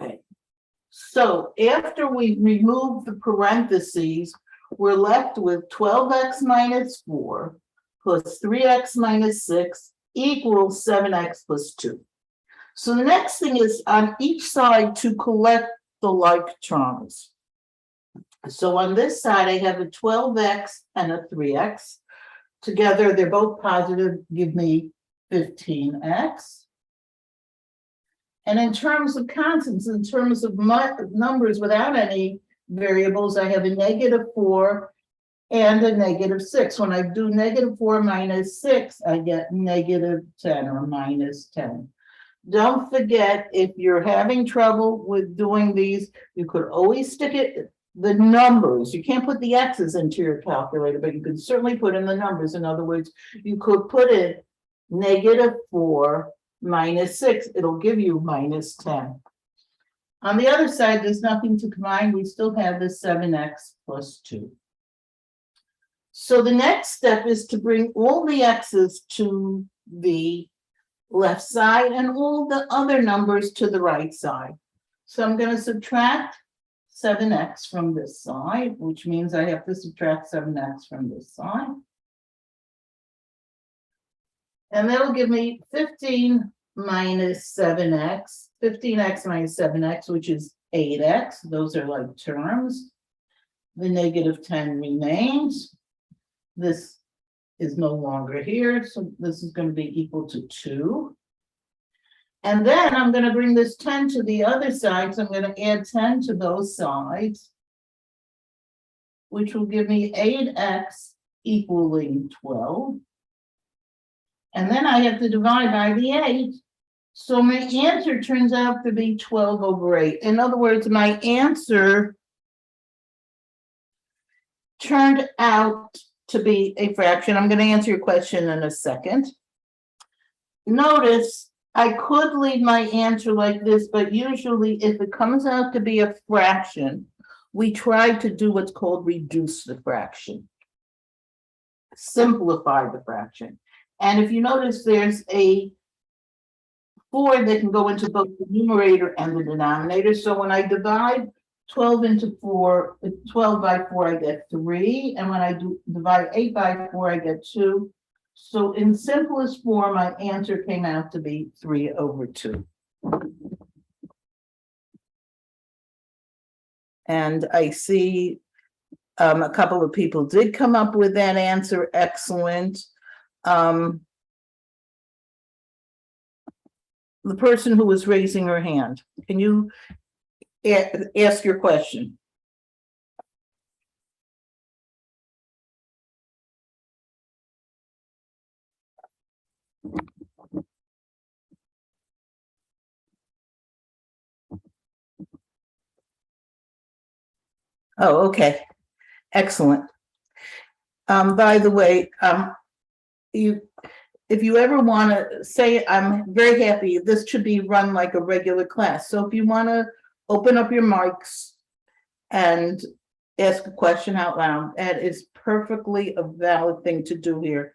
Okay. So after we remove the parentheses, we're left with 12x minus 4 plus 3x minus 6 equals 7x plus 2. So the next thing is on each side to collect the like terms. So on this side, I have a 12x and a 3x. Together, they're both positive, give me 15x. And in terms of constants, in terms of numbers without any variables, I have a -4 and a -6. When I do -4 minus 6, I get -10 or -10. Don't forget, if you're having trouble with doing these, you could always stick it, the numbers. You can't put the X's into your calculator, but you could certainly put in the numbers. In other words, you could put in -4 minus 6, it'll give you -10. On the other side, there's nothing to combine. We still have the 7x plus 2. So the next step is to bring all the x's to the left side and all the other numbers to the right side. So I'm going to subtract 7x from this side, which means I have to subtract 7x from this side. And that'll give me 15 minus 7x, 15x minus 7x, which is 8x. Those are like terms. The -10 remains. This is no longer here, so this is going to be equal to 2. And then I'm going to bring this 10 to the other side, so I'm going to add 10 to those sides, which will give me 8x equaling 12. And then I have to divide by the 8. So my answer turns out to be 12 over 8. In other words, my answer turned out to be a fraction. I'm going to answer your question in a second. Notice I could leave my answer like this, but usually if it comes out to be a fraction, we try to do what's called reduce the fraction, simplify the fraction. And if you notice, there's a 4 that can go into both the numerator and the denominator. So when I divide 12 into 4, 12 by 4, I get 3. And when I divide 8 by 4, I get 2. So in simplest form, my answer came out to be 3 over 2. And I see a couple of people did come up with that answer. Excellent. The person who was raising her hand, can you ask your question? Oh, okay. Excellent. By the way, if you ever want to say, I'm very happy, this should be run like a regular class. So if you want to open up your mics and ask a question out loud, that is perfectly a valid thing to do here.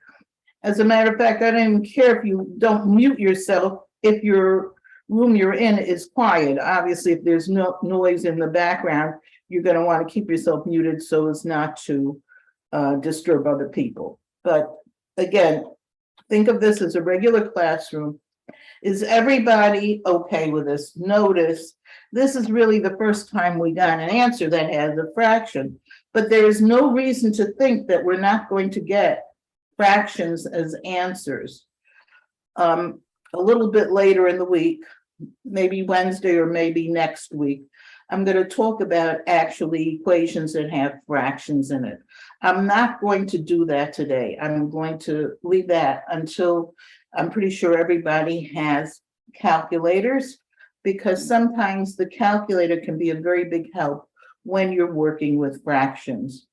As a matter of fact, I don't even care if you don't mute yourself if your room you're in is quiet. Obviously, if there's no noise in the background, you're going to want to keep yourself muted so as not to disturb other people. But again, think of this as a regular classroom. Is everybody okay with this? Notice, this is really the first time we got an answer that has a fraction, but there is no reason to think that we're not going to get fractions as answers. A little bit later in the week, maybe Wednesday or maybe next week, I'm going to talk about actually equations that have fractions in it. I'm not going to do that today. I'm going to leave that until I'm pretty sure everybody has calculators, because sometimes the calculator can be a very big help when you're working with fractions.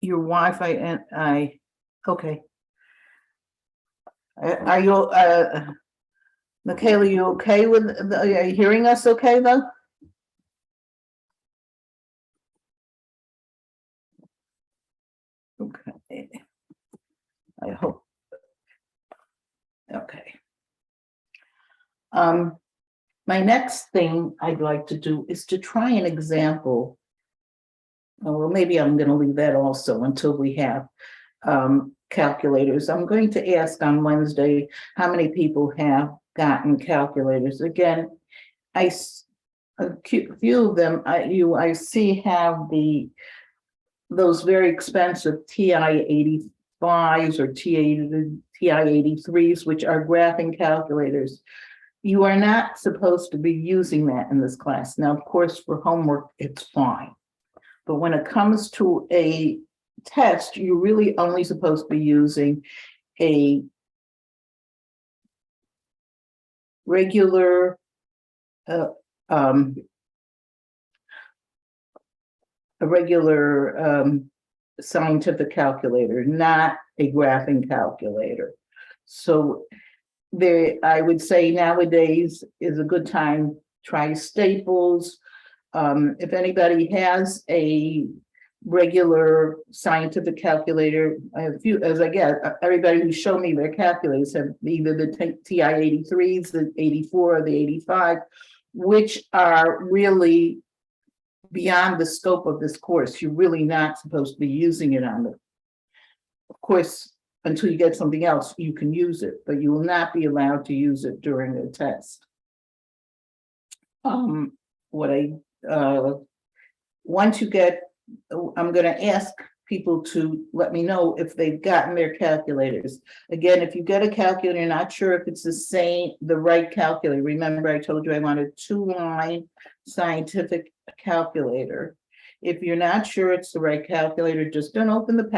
Your Wi-Fi and okay. Are you, Michaela, you okay with, are you hearing us okay though? Okay. I hope. Okay. My next thing I'd like to do is to try an example. Well, maybe I'm going to leave that also until we have calculators. I'm going to ask on Wednesday how many people have gotten calculators. Again, a few of them I see have those very expensive TI-85s or TI-83s, which are graphing calculators. You are not supposed to be using that in this class. Now, of course, for homework, it's fine. But when it comes to a test, you're really only supposed to be using a regular scientific calculator, not a graphing calculator. So I would say nowadays is a good time, try Staples. If anybody has a regular scientific calculator, I have a few, as I get, everybody who showed me their calculators have either the TI-83s, the 84, or the 85, which are really beyond the scope of this course. You're really not supposed to be using it on it. Of course, until you get something else, you can use it, but you will not be allowed to use it during the test. Once you get, I'm going to ask people to let me know if they've gotten their calculators. Again, if you get a calculator, you're not sure if it's the right calculator. Remember, I told you I wanted 2-line scientific calculator. If you're not sure it's the right calculator, just don't open the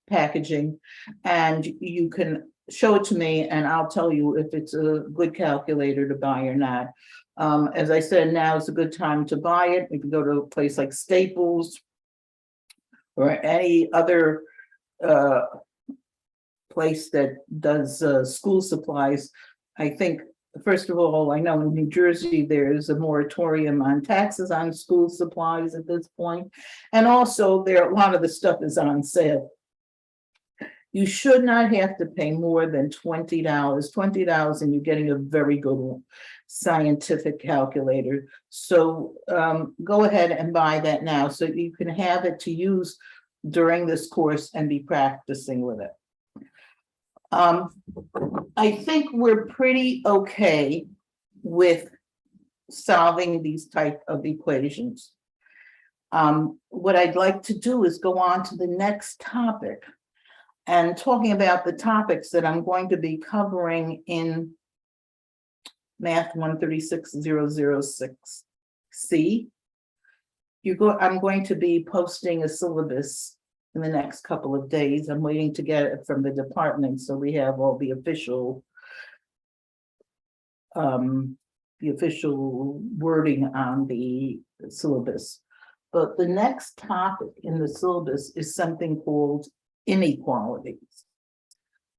packaging, and you can show it to me and I'll tell you if it's a good calculator to buy or not. As I said, now is a good time to buy it. You can go to a place like Staples or any other place that does school supplies. I think, first of all, I know in New Jersey, there's a moratorium on taxes on school supplies at this point. And also a lot of the stuff is on sale. You should not have to pay more than $20. $20 and you're getting a very good scientific calculator. So go ahead and buy that now so you can have it to use during this course and be practicing with it. I think we're pretty okay with solving these type of equations. What I'd like to do is go on to the next topic and talking about the topics that I'm going to be covering in Math 136006C. I'm going to be posting a syllabus in the next couple of days. I'm waiting to get it from the department so we have all the official wording on the syllabus. But the next topic in the syllabus is something called inequalities.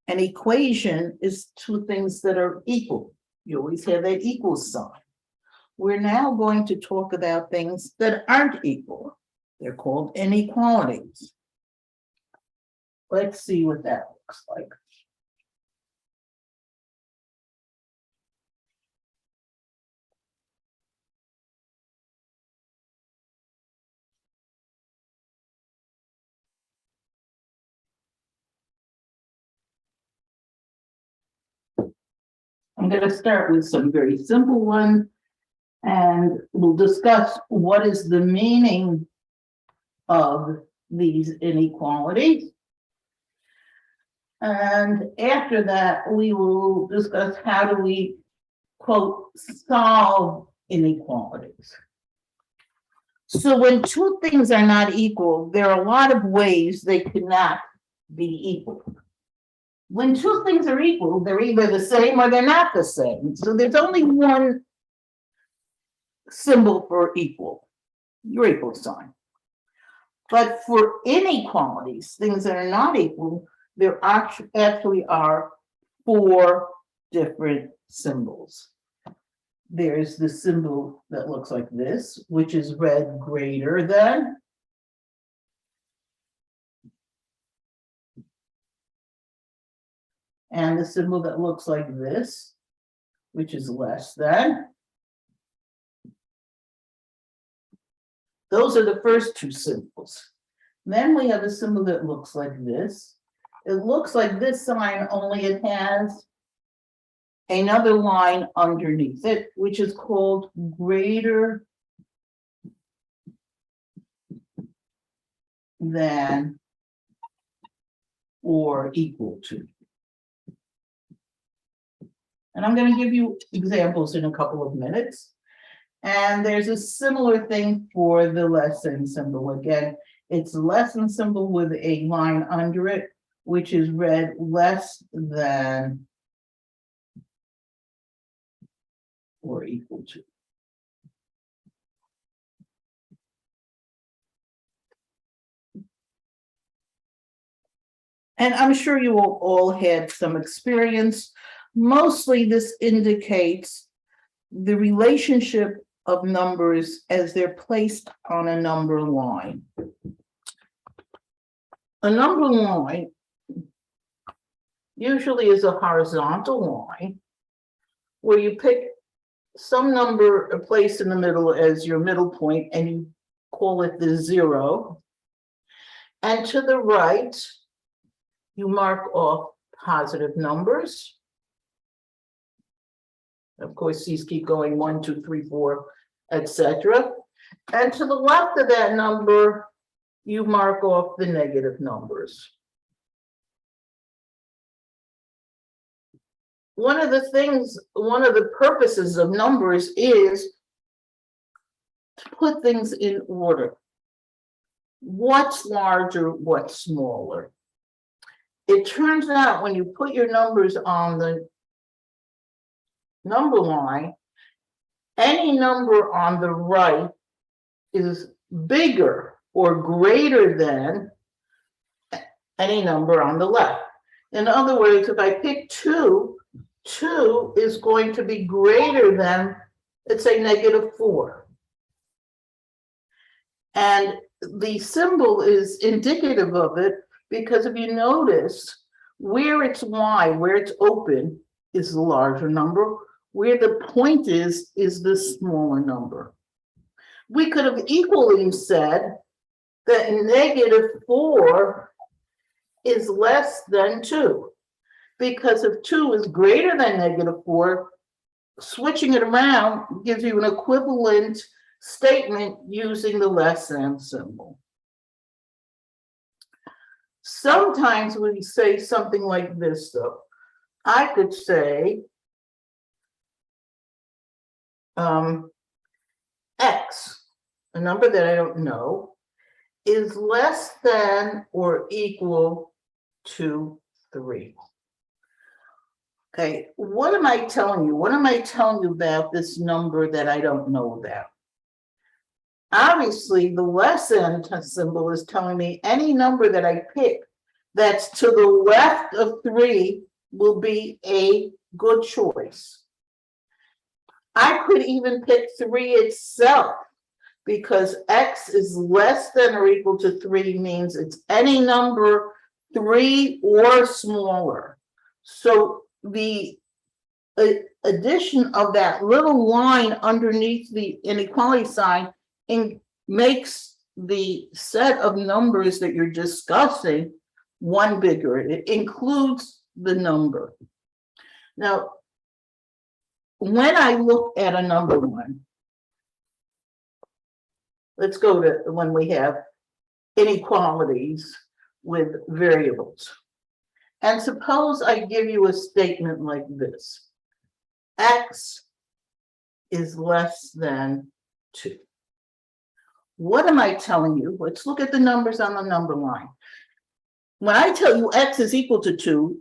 An equation is two things that are equal. You always have that equal sign. We're now going to talk about things that aren't equal. They're called inequalities. Let's see what that looks like. I'm going to start with some very simple ones, and we'll discuss what is the meaning of these inequalities. And after that, we will discuss how do we, quote, solve inequalities. So when two things are not equal, there are a lot of ways they cannot be equal. When two things are equal, they're either the same or they're not the same. So there's only one symbol for equal, your equal sign. But for inequalities, things that are not equal, there actually are 4 different symbols. There's the symbol that looks like this, which is read greater than. And the symbol that looks like this, which is less than. Those are the first two symbols. Then we have a symbol that looks like this. It looks like this sign, only it has another line underneath it, which is called greater than or equal to. And I'm going to give you examples in a couple of minutes. And there's a similar thing for the less than symbol. Again, it's less than symbol with a line under it, which is read less than or equal to. And I'm sure you will all had some experience. Mostly this indicates the relationship of numbers as they're placed on a number line. A number line usually is a horizontal line where you pick some number placed in the middle as your middle point and you call it the 0. And to the right, you mark off positive numbers. Of course, these keep going 1, 2, 3, 4, etc. And to the left of that number, you mark off the negative numbers. One of the purposes of numbers is to put things in order. What's larger, what's smaller? It turns out when you put your numbers on the number line, any number on the right is bigger or greater than any number on the left. In other words, if I pick 2, 2 is going to be greater than, let's say, -4. And the symbol is indicative of it because if you notice, where it's Y, where it's open, is the larger number. Where the point is the smaller number. We could have equally said that -4 is less than 2. Because if 2 is greater than -4, switching it around gives you an equivalent statement using the less than symbol. Sometimes we say something like this, though. I could say X, a number that I don't know, is less than or equal to 3. Okay, what am I telling you? What am I telling you about this number that I don't know about? Obviously, the less than symbol is telling me any number that I pick that's to the left of 3 will be a good choice. I could even pick 3 itself because X is less than or equal to 3 means it's any number 3 or smaller. So the addition of that little line underneath the inequality sign makes the set of numbers that you're discussing one bigger. It includes the number. Now, when I look at a number line, let's go to when we have inequalities with variables. And suppose I give you a statement like this. X is less than 2. What am I telling you? Let's look at the numbers on the number line. When I tell you X is equal to 2,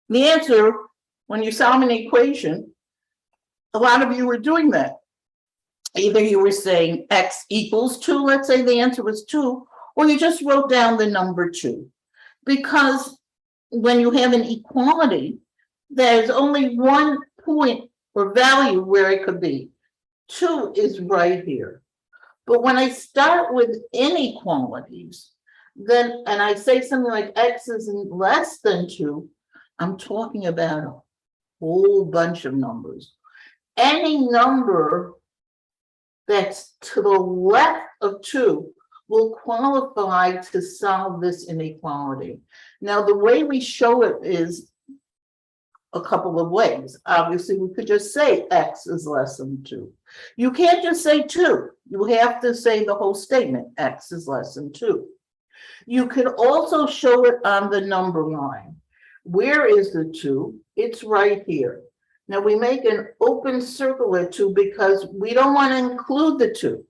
the answer, when you solve an equation, a lot of you were doing that. Either you were saying X equals 2, let's say the answer was 2, or you just wrote down the number 2. Because when you have an equality, there's only one point or value where it could be. 2 is right here. But when I start with inequalities, then, and I say something like X is less than 2, I'm talking about whole bunch of numbers. Any number that's to the left of 2 will qualify to solve this inequality. Now, the way we show it is a couple of ways. Obviously, we could just say x is less than 2. You can't just say 2. You have to say the whole statement, x is less than 2. You could also show it on the number line. Where is the 2? It's right here. Now we make an open circle at 2 because we don't want to include the 2,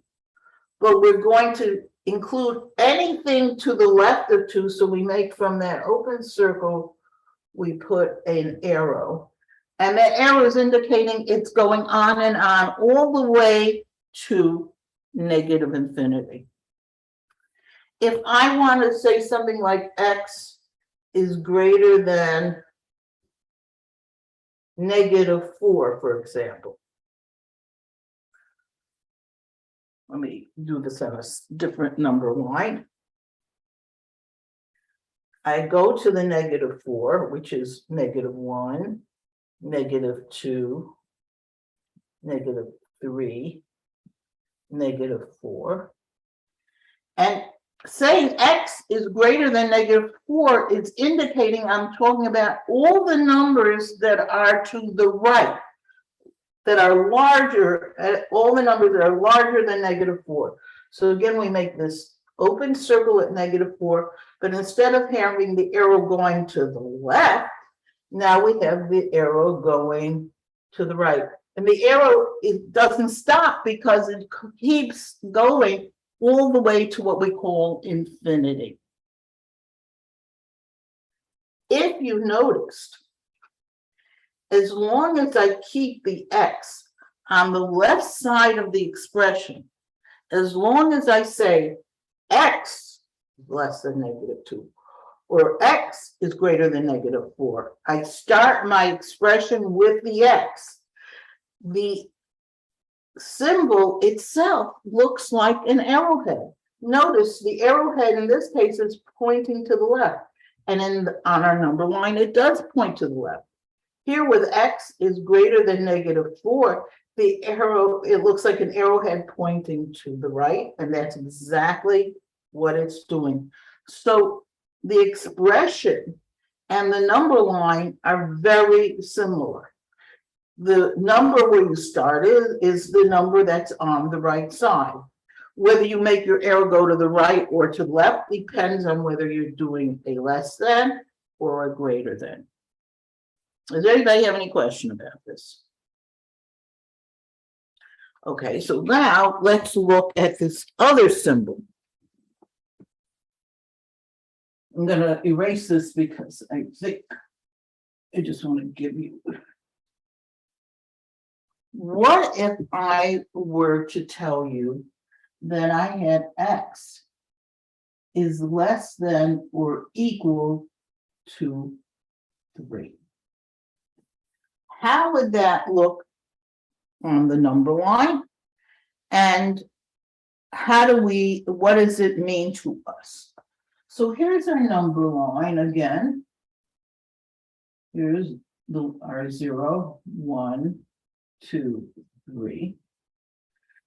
but we're going to include anything to the left of 2. So we make from that open circle, we put an arrow, and that arrow is indicating it's going on and on all the way to negative infinity. If I want to say something like x is greater than -4, for example. Let me do this on a different number line. I go to the -4, which is -1, -2, -3, -4. And saying x is greater than -4, it's indicating I'm talking about all the numbers that are to the right, that are larger, all the numbers that are larger than -4. So again, we make this open circle at -4, but instead of having the arrow going to the left, now we have the arrow going to the right. And the arrow, it doesn't stop because it keeps going all the way to what we call infinity. If you noticed, as long as I keep the x on the left side of the expression, as long as I say x is less than -2 or x is greater than -4, I start my expression with the x. The symbol itself looks like an arrowhead. Notice the arrowhead in this case is pointing to the left, and on our number line it does point to the left. Here with x is greater than -4, the arrow, it looks like an arrowhead pointing to the right, and that's exactly what it's doing. So the expression and the number line are very similar. The number where you start is the number that's on the right side. Whether you make your arrow go to the right or to the left depends on whether you're doing a less than or a greater than. Does anybody have any question about this? Okay, so now let's look at this other symbol. I'm going to erase this because I think I just want to give you. What if I were to tell you that I had x is less than or equal to 3? How would that look on the number line? And what does it mean to us? So here's our number line again. Here's our 0, 1, 2, 3.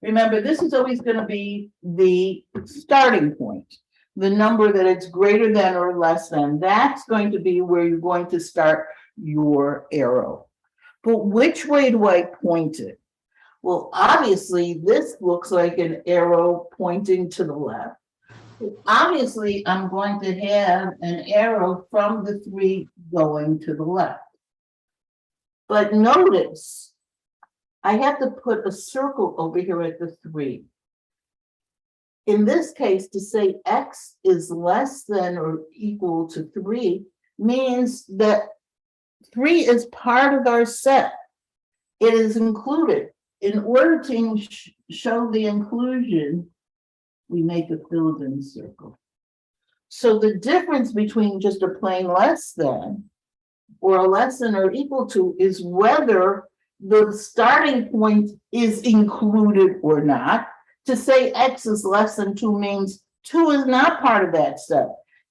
Remember, this is always going to be the starting point. The number that it's greater than or less than, that's going to be where you're going to start your arrow. But which way do I point it? Well, obviously, this looks like an arrow pointing to the left. Obviously, I'm going to have an arrow from the 3 going to the left. But notice, I have to put a circle over here at the 3. In this case, to say x is less than or equal to 3 means that 3 is part of our set. It is included. In order to show the inclusion, we make a filled-in circle. So the difference between just a plain less than or a less than or equal to is whether the starting point is included or not. To say x is less than 2 means 2 is not part of that set.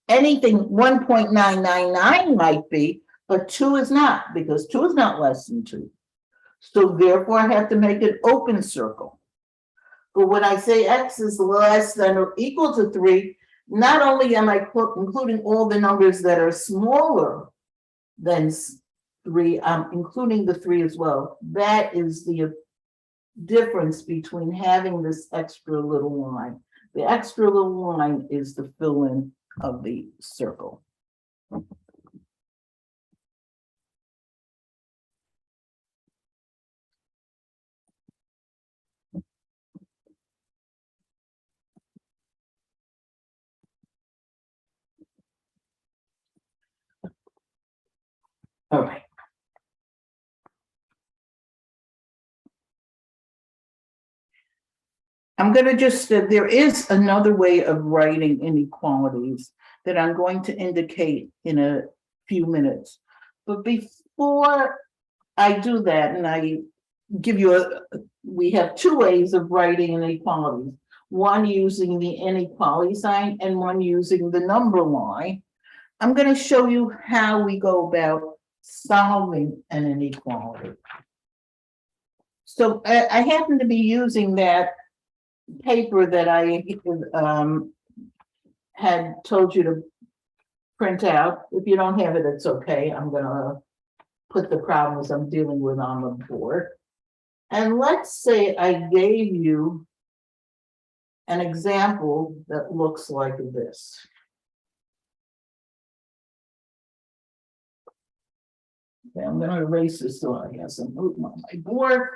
Anything 1.999 might be, but 2 is not, because 2 is not less than 2. So therefore, I have to make an open circle. But when I say x is less than or equal to 3, not only am I including all the numbers that are smaller than 3, I'm including the 3 as well. That is the difference between having this extra little line. The extra little line is the fill-in of the circle. All right. I'm going to just, there is another way of writing inequalities that I'm going to indicate in a few minutes. But before I do that, and I give you we have 2 ways of writing inequalities. One using the inequality sign and one using the number line. I'm going to show you how we go about solving an inequality. So I happen to be using that paper that I had told you to print out. If you don't have it, it's okay. I'm going to put the problems I'm dealing with on the board. And let's say I gave you an example that looks like this. Okay, I'm going to erase this so I have some room on my board.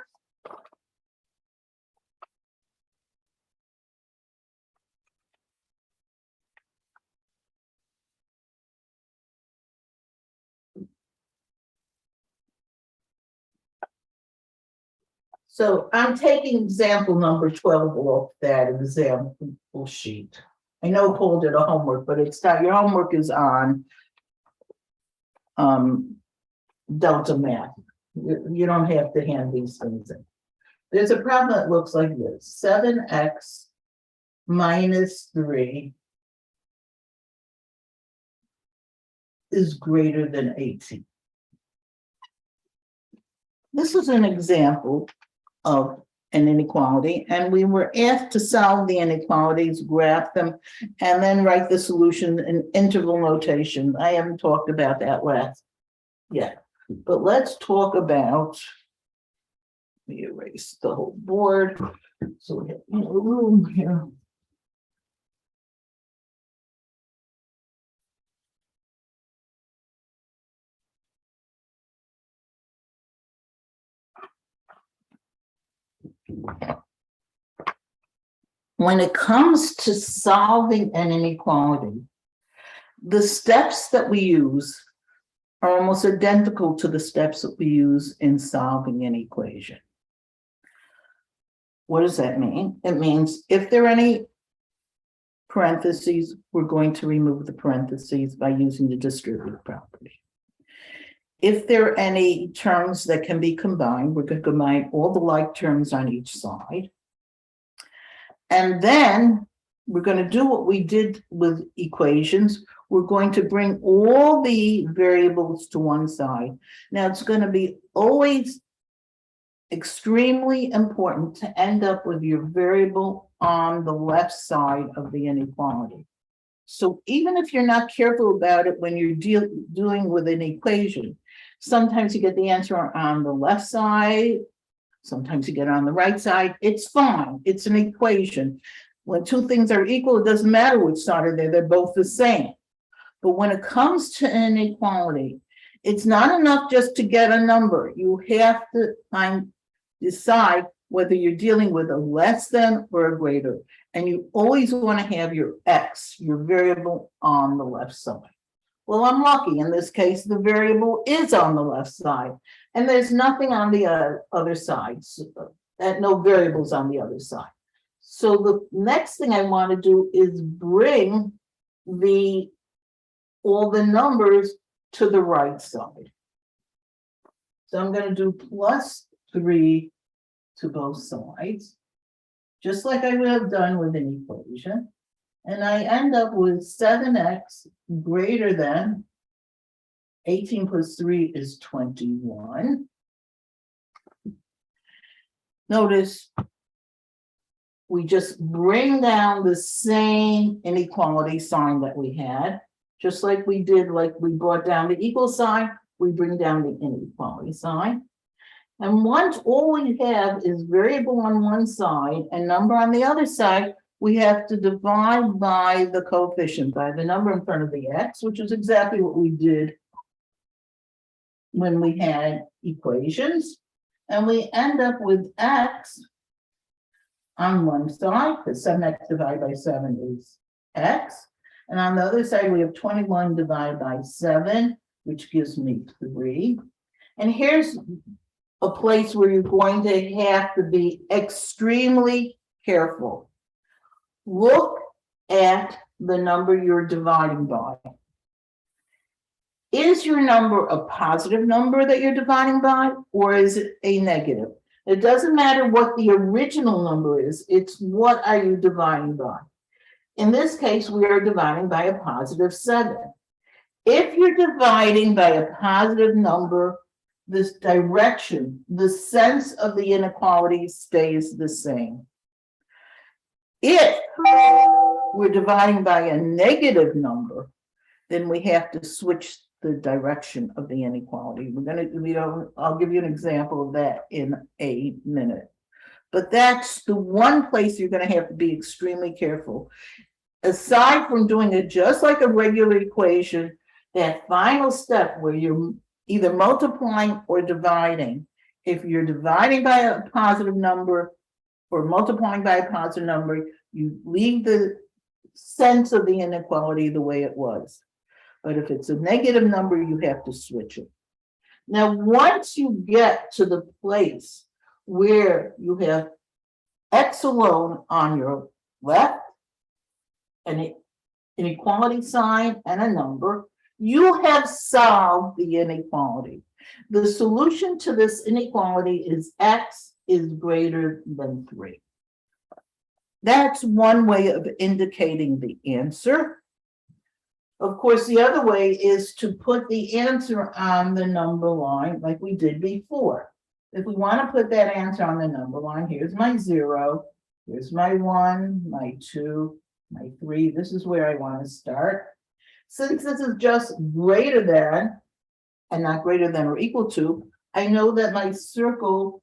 So I'm taking example number 12 off that example sheet. I know Paul did a homework, but it's not, your homework is on Delta Math. You don't have to hand these things in. There's a problem that looks like this: 7x minus 3 is greater than 18. This is an example of an inequality, and we were asked to solve the inequalities, graph them, and then write the solution in interval notation. I haven't talked about that last yet, but let's talk about, let me erase the whole board so we have more room here. When it comes to solving an inequality, the steps that we use are almost identical to the steps that we use in solving an equation. What does that mean? It means if there are any parentheses, we're going to remove the parentheses by using the distributive property. If there are any terms that can be combined, we're going to combine all the like terms on each side. And then we're going to do what we did with equations. We're going to bring all the variables to one side. Now, it's going to be always extremely important to end up with your variable on the left side of the inequality. So even if you're not careful about it when you're dealing with an equation, sometimes you get the answer on the left side, sometimes you get it on the right side. It's fine. It's an equation. When 2 things are equal, it doesn't matter which side are there. They're both the same. But when it comes to an inequality, it's not enough just to get a number. You have to decide whether you're dealing with a less than or a greater. And you always want to have your x, your variable, on the left side. Well, I'm lucky. In this case, the variable is on the left side. And there's nothing on the other side, no variables on the other side. So the next thing I want to do is bring all the numbers to the right side. So I'm going to do plus 3 to both sides, just like I would have done with an equation. And I end up with 7x greater than 18 plus 3 is 21. Notice we just bring down the same inequality sign that we had, just like we did, like we brought down the equal sign, we bring down the inequality sign. And once all we have is variable on one side and number on the other side, we have to divide by the coefficient, by the number in front of the x, which is exactly what we did when we had equations. And we end up with x on one side, because 7x divided by 7 is x. And on the other side, we have 21 divided by 7, which gives me 3. And here's a place where you're going to have to be extremely careful. Look at the number you're dividing by. Is your number a positive number that you're dividing by, or is it a negative? It doesn't matter what the original number is, it's what are you dividing by. In this case, we are dividing by a positive 7. If you're dividing by a positive number, this direction, the sense of the inequality stays the same. If we're dividing by a negative number, then we have to switch the direction of the inequality. I'll give you an example of that in a minute. But that's the one place you're going to have to be extremely careful. Aside from doing it just like a regular equation, that final step where you're either multiplying or dividing, if you're dividing by a positive number or multiplying by a positive number, you leave the sense of the inequality the way it was. But if it's a negative number, you have to switch it. Now, once you get to the place where you have x alone on your left, an inequality sign and a number, you have solved the inequality. The solution to this inequality is x is greater than 3. That's one way of indicating the answer. Of course, the other way is to put the answer on the number line like we did before. If we want to put that answer on the number line, here's my 0, here's my 1, my 2, my 3. This is where I want to start. Since this is just greater than and not greater than or equal to, I know that my circle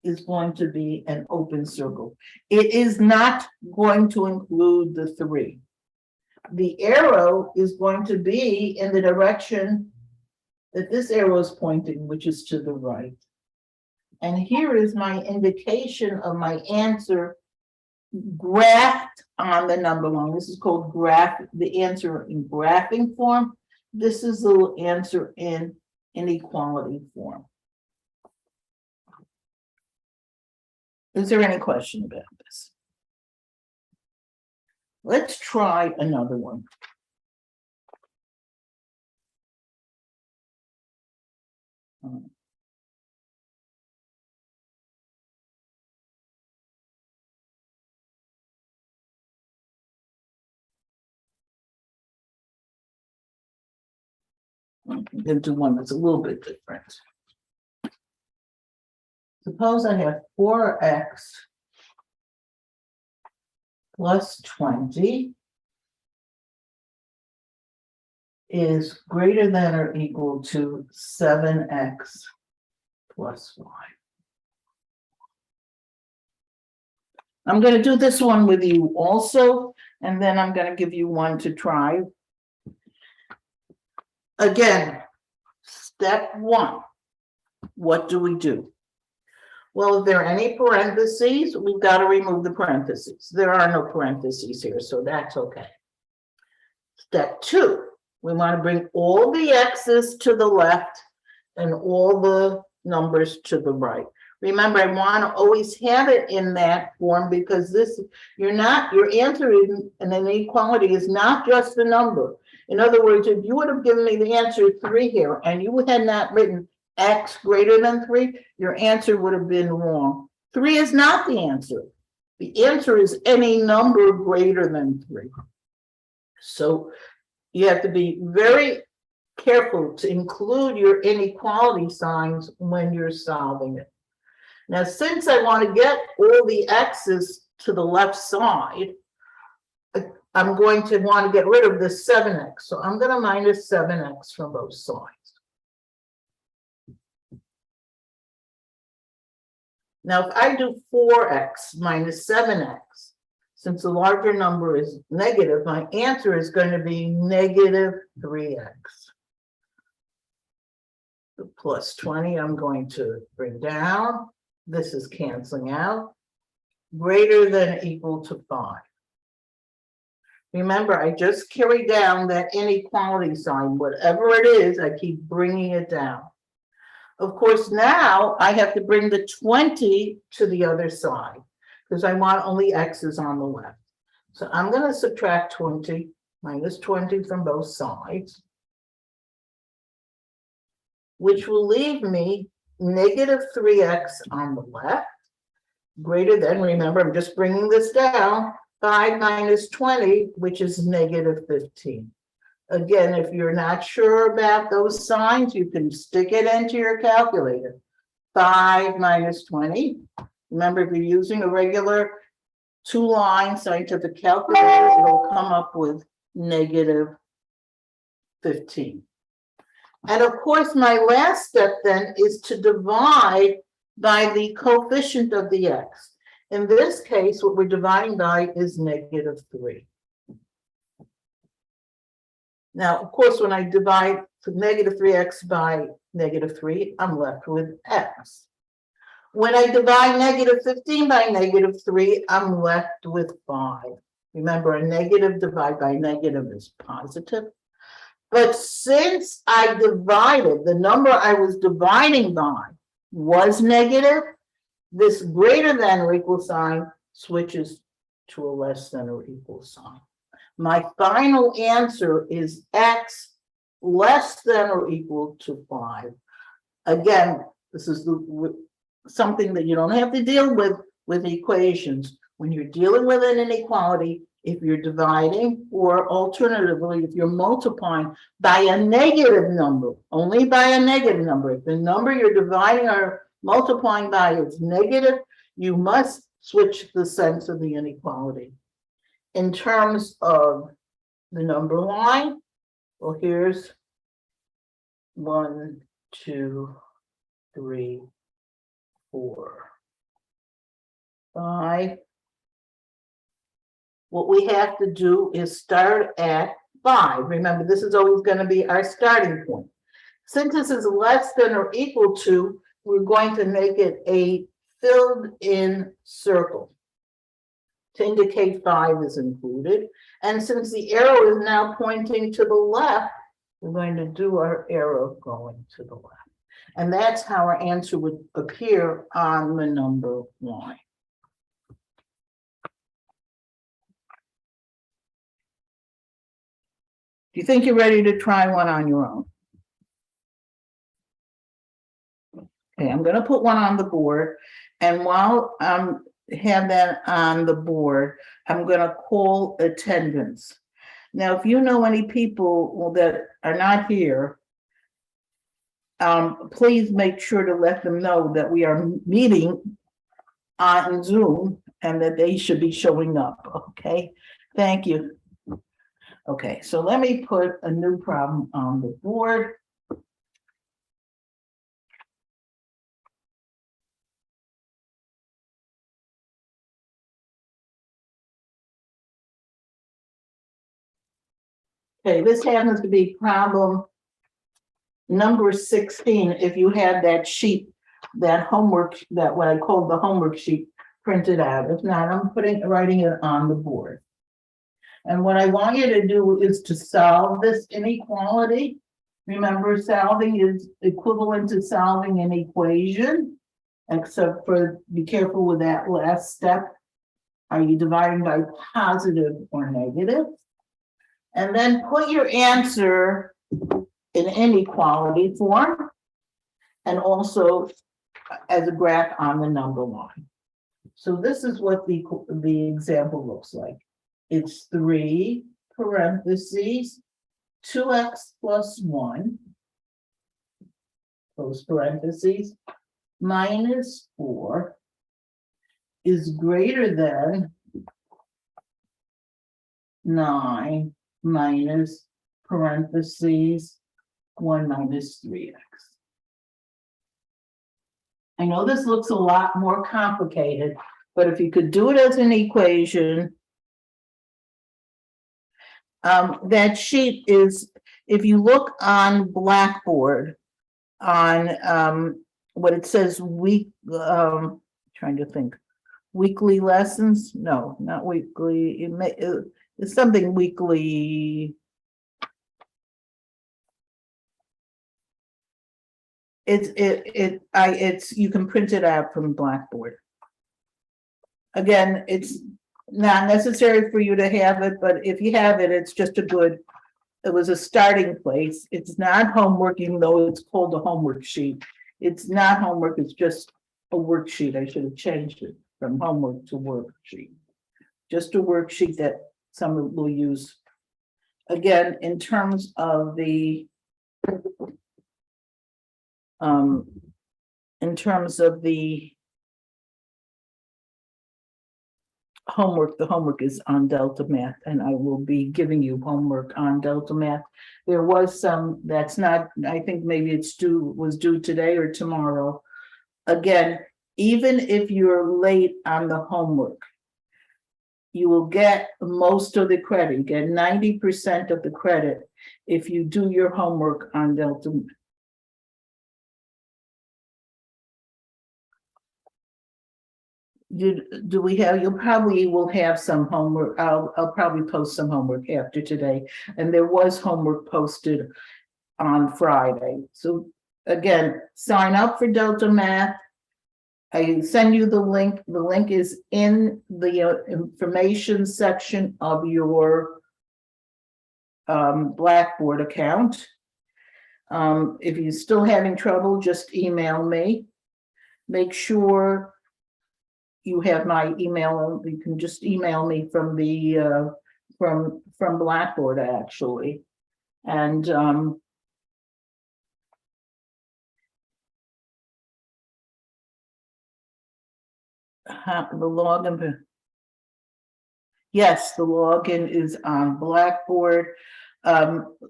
is going to be an open circle. It is not going to include the 3. The arrow is going to be in the direction that this arrow is pointing, which is to the right. And here is my indication of my answer graphed on the number line. This is called graph, the answer in graphing form. This is the answer in inequality form. Is there any question about this? Let's try another one. I'm going to do one that's a little bit different. Suppose I have 4x plus 20 is greater than or equal to 7x plus y. I'm going to do this one with you also, and then I'm going to give you one to try. Again, step 1, what do we do? Well, if there are any parentheses, we've got to remove the parentheses. There are no parentheses here, so that's okay. Step 2, we want to bring all the x's to the left and all the numbers to the right. Remember, I want to always have it in that form because this, your answer in an inequality is not just the number. In other words, if you would have given me the answer 3 here and you had not written x greater than 3, your answer would have been wrong. 3 is not the answer. The answer is any number greater than 3. So you have to be very careful to include your inequality signs when you're solving it. Now, since I want to get all the x's to the left side, I'm going to want to get rid of this 7x. So I'm going to minus 7x from both sides. Now, if I do 4x minus 7x, since the larger number is negative, my answer is going to be negative 3x. The plus 20, I'm going to bring down. This is canceling out. Greater than or equal to 5. Remember, I just carry down that inequality sign. Whatever it is, I keep bringing it down. Of course, now I have to bring the 20 to the other side because I want only x's on the left. So I'm going to subtract 20 minus 20 from both sides, which will leave me negative 3x on the left, greater than, remember, I'm just bringing this down, 5 minus 20, which is negative 15. Again, if you're not sure about those signs, you can stick it into your calculator. 5 minus 20. Remember, if you're using a regular 2-line scientific calculator, it'll come up with negative 15. And of course, my last step then is to divide by the coefficient of the x. In this case, what we're dividing by is negative 3. Now, of course, when I divide negative 3x by negative 3, I'm left with x. When I divide negative 15 by negative 3, I'm left with 5. Remember, a negative divided by negative is positive. But since I divided, the number I was dividing by was negative, this greater than or equal sign switches to a less than or equal sign. My final answer is x less than or equal to 5. Again, this is something that you don't have to deal with equations. When you're dealing with an inequality, if you're dividing, or alternatively, if you're multiplying by a negative number, only by a negative number, if the number you're dividing or multiplying by is negative, you must switch the sense of the inequality. In terms of the number line, well, here's 1, 2, 3, 4, 5. What we have to do is start at 5. Remember, this is always going to be our starting point. Since this is less than or equal to, we're going to make it a filled-in circle to indicate 5 is included. And since the arrow is now pointing to the left, we're going to do our arrow going to the left. And that's how our answer would appear on the number line. Do you think you're ready to try one on your own? Okay, I'm going to put one on the board. And while I have that on the board, I'm going to call attendance. Now, if you know any people that are not here, please make sure to let them know that we are meeting on Zoom and that they should be showing up. Okay, thank you. Okay, so let me put a new problem on the board. Okay, this happens to be problem number 16. If you had that sheet, that homework, that what I called the homework sheet printed out. If not, I'm writing it on the board. And what I want you to do is to solve this inequality. Remember, solving is equivalent to solving an equation, except for, be careful with that last step. Are you dividing by positive or negative? And then put your answer in inequality form and also as a graph on the number line. So this is what the example looks like. It's 3 parentheses 2x plus 1, close parentheses, minus 4 is greater than 9 minus parentheses 1 minus 3x. I know this looks a lot more complicated, but if you could do it as an equation, that sheet is, if you look on Blackboard, on what it says week, trying to think, weekly lessons? No, not weekly. It's something weekly. It's you can print it out from Blackboard. Again, it's not necessary for you to have it, but if you have it, it's just it was a starting place. It's not homework, even though it's called a homework sheet. It's not homework, it's just a worksheet. I should have changed it from homework to worksheet. Just a worksheet that someone will use. Again, in terms of the homework, the homework is on Delta Math, and I will be giving you homework on Delta Math. There was some that's not, I think maybe was due today or tomorrow. Again, even if you're late on the homework, you will get most of the credit. You get 90% of the credit if you do your homework on Delta Math. Do we have, you probably will have some homework. I'll probably post some homework after today. And there was homework posted on Friday. So again, sign up for Delta Math. I send you the link. The link is in the information section of your Blackboard account. If you're still having trouble, just email me. Make sure you have my email. You can just email me from the from Blackboard actually, and the login. Yes, the login is on Blackboard.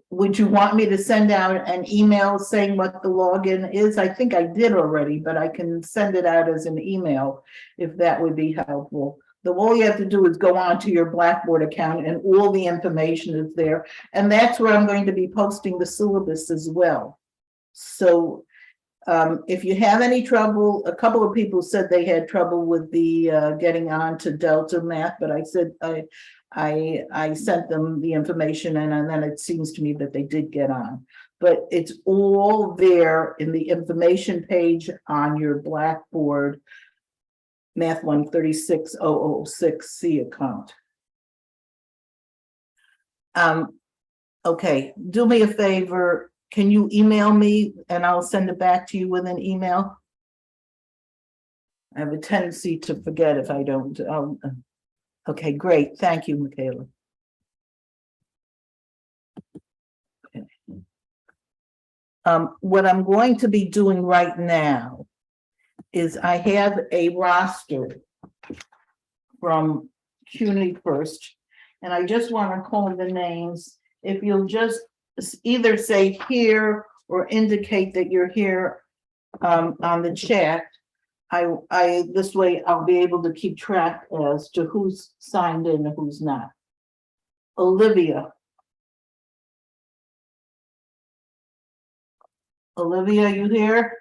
Would you want me to send out an email saying what the login is? I think I did already, but I can send it out as an email if that would be helpful. All you have to do is go onto your Blackboard account and all the information is there. And that's where I'm going to be posting the syllabus as well. So if you have any trouble, a couple of people said they had trouble with the getting on to Delta Math, but I said I sent them the information and then it seems to me that they did get on. But it's all there in the information page on your Blackboard Math 136006C account. Okay, do me a favor. Can you email me and I'll send it back to you with an email? I have a tendency to forget if I don't. Okay, great. Thank you, Michaela. Okay. What I'm going to be doing right now is I have a roster from CUNY First, and I just want to call the names. If you'll just either say here or indicate that you're here on the chat, this way I'll be able to keep track as to who's signed in and who's not. Olivia. Olivia, you here?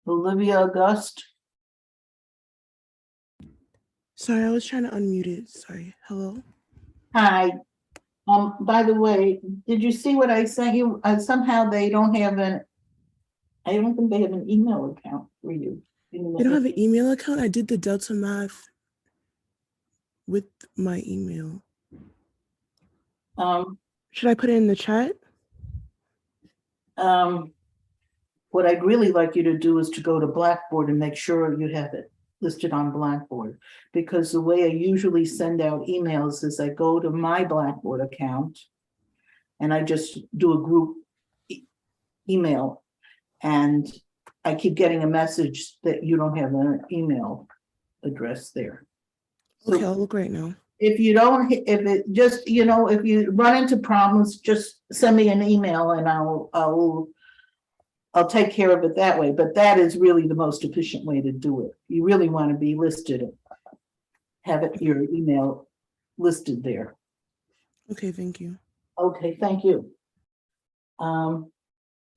Olivia August. Sorry, I was trying to unmute it. Sorry. Hello. Hi. By the way, did you see what I sent you? Somehow they don't have I don't think they have an email account for you. They don't have an email account? I did the Delta Math with my email. Should I put it in the chat? What I'd really like you to do is to go to Blackboard and make sure you have it listed on Blackboard, because the way I usually send out emails is I go to my Blackboard account and I just do a group email, and I keep getting a message that you don't have an email address there. Okay, So I'll look right now. if you don't, if it just, if you run into problems, just send me an email and I'll take care of it that way. But that is really the most efficient way to do it. You really want to be listed, have it, your email listed there. Okay, thank you. Okay, thank you.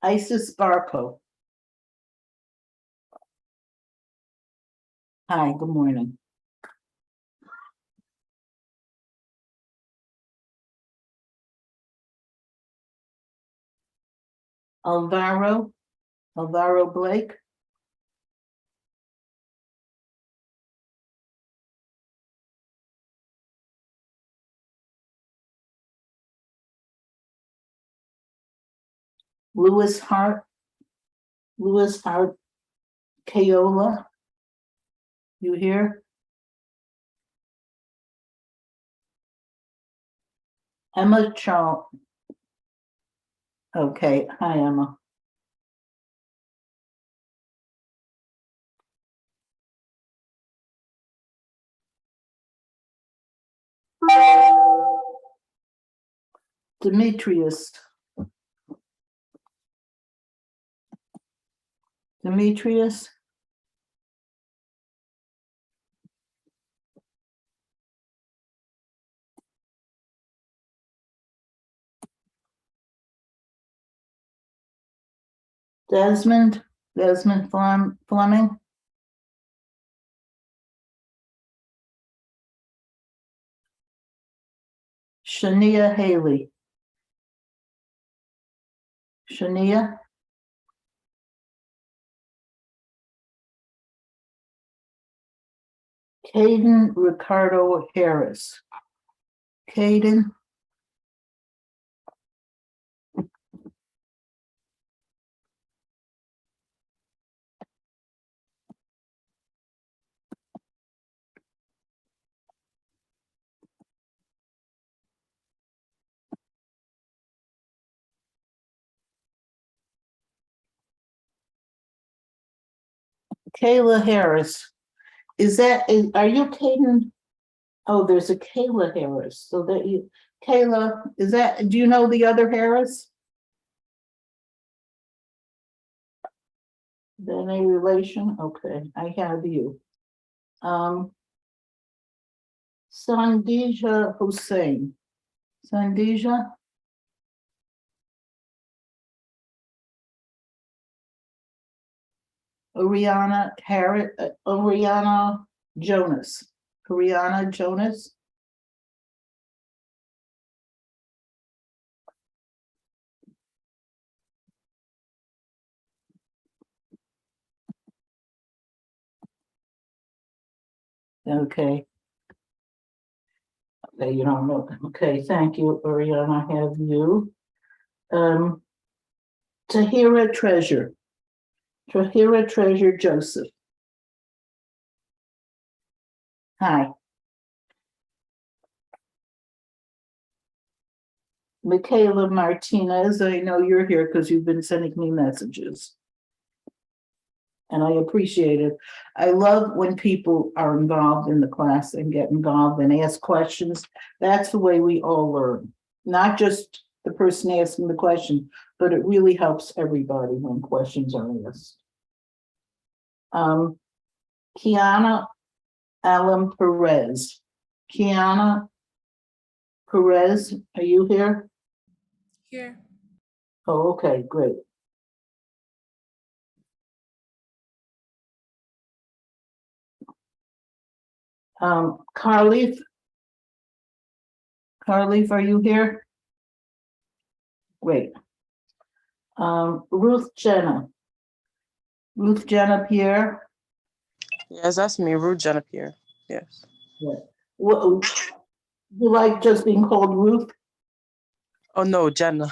Isis Barco. Hi, good morning. Alvaro Blake. Lewis Hart Kayola. You here? Emma Charles. Okay, hi Emma. Demetrius. Desmond Fleming. Shania Haley. Shania. Caden Ricardo Harris. Caden. Kayla Harris. Are you Caden? Oh, there's a Kayla Harris. So Kayla, do you know the other Harris? Then a relation? Okay, I have you. Sandija Hussein. Sandija? Oriana Jonas. Oriana Jonas. Okay. Okay, you don't know. Okay, thank you, Oriana. I have you. Tahira Treasure Joseph. Hi. Michaela Martinez, I know you're here because you've been sending me messages. And I appreciate it. I love when people are involved in the class and get involved and ask questions. That's the way we all learn, not just the person asking the question, but it really helps everybody when questions are asked. Kiana Allen Perez. Kiana Perez, are you here? Here. Oh, okay, great. Carleaf, are you here? Great. Ruth Jenna Pierre. Yes, that's me, Ruth Jenna Pierre. Yes. Yeah. What, you like just being called Ruth? Oh no, Jenna.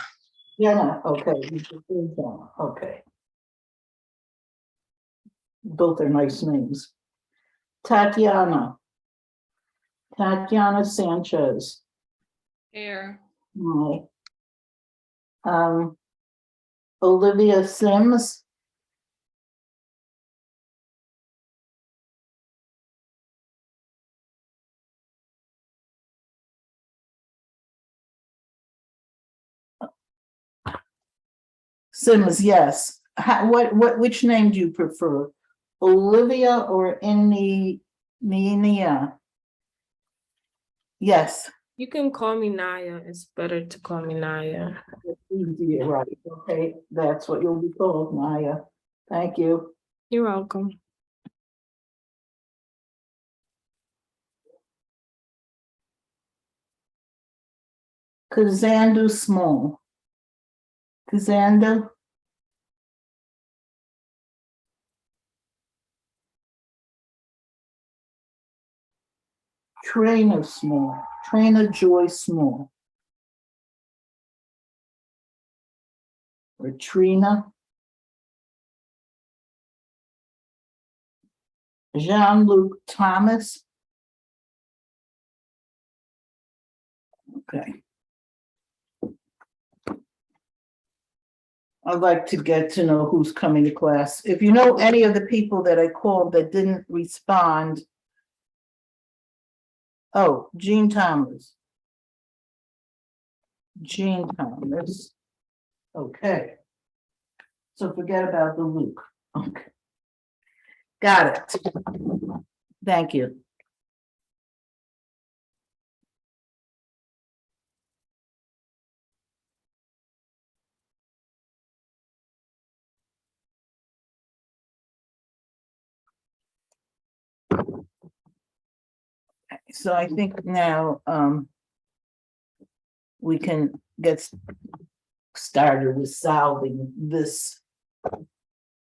Jenna, okay. Jenna, okay. Both are nice names. Tatiana Sanchez. Here. Hi. Olivia Sims. Sims, yes. Which name do you prefer? Olivia or Nina? Yes. You can call me Naya. It's better to call me Naya. It's easier, right? Okay, that's what you'll be called, Maya. Thank you. You're welcome. Kazandu Small. Kazandu. Trainer Small. Trainer Joy Small. Or Trina. Jean-Luc Thomas. Okay. I'd like to get to know who's coming to class. If you know any of the people that I called that didn't respond. Oh, Jean Thomas. Jean Thomas. Okay. So forget about the Luke. Okay. Got it. Thank you. So I think now we can get started with solving this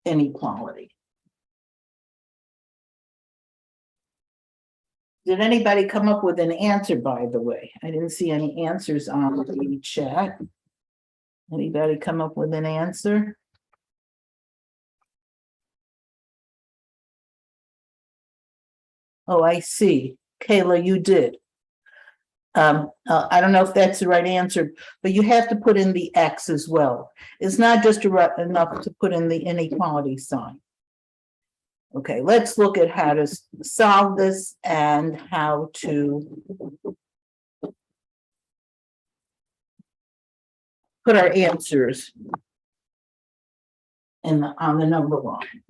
inequality. Did anybody come up with an answer, by the way? I didn't see any answers on the chat. Anybody come up with an answer? Oh, I see. Kayla, you did. I don't know if that's the right answer, but you have to put in the X as well. It's not just enough to put in the inequality sign. Okay, let's look at how to solve this and how to put our answers on the number line.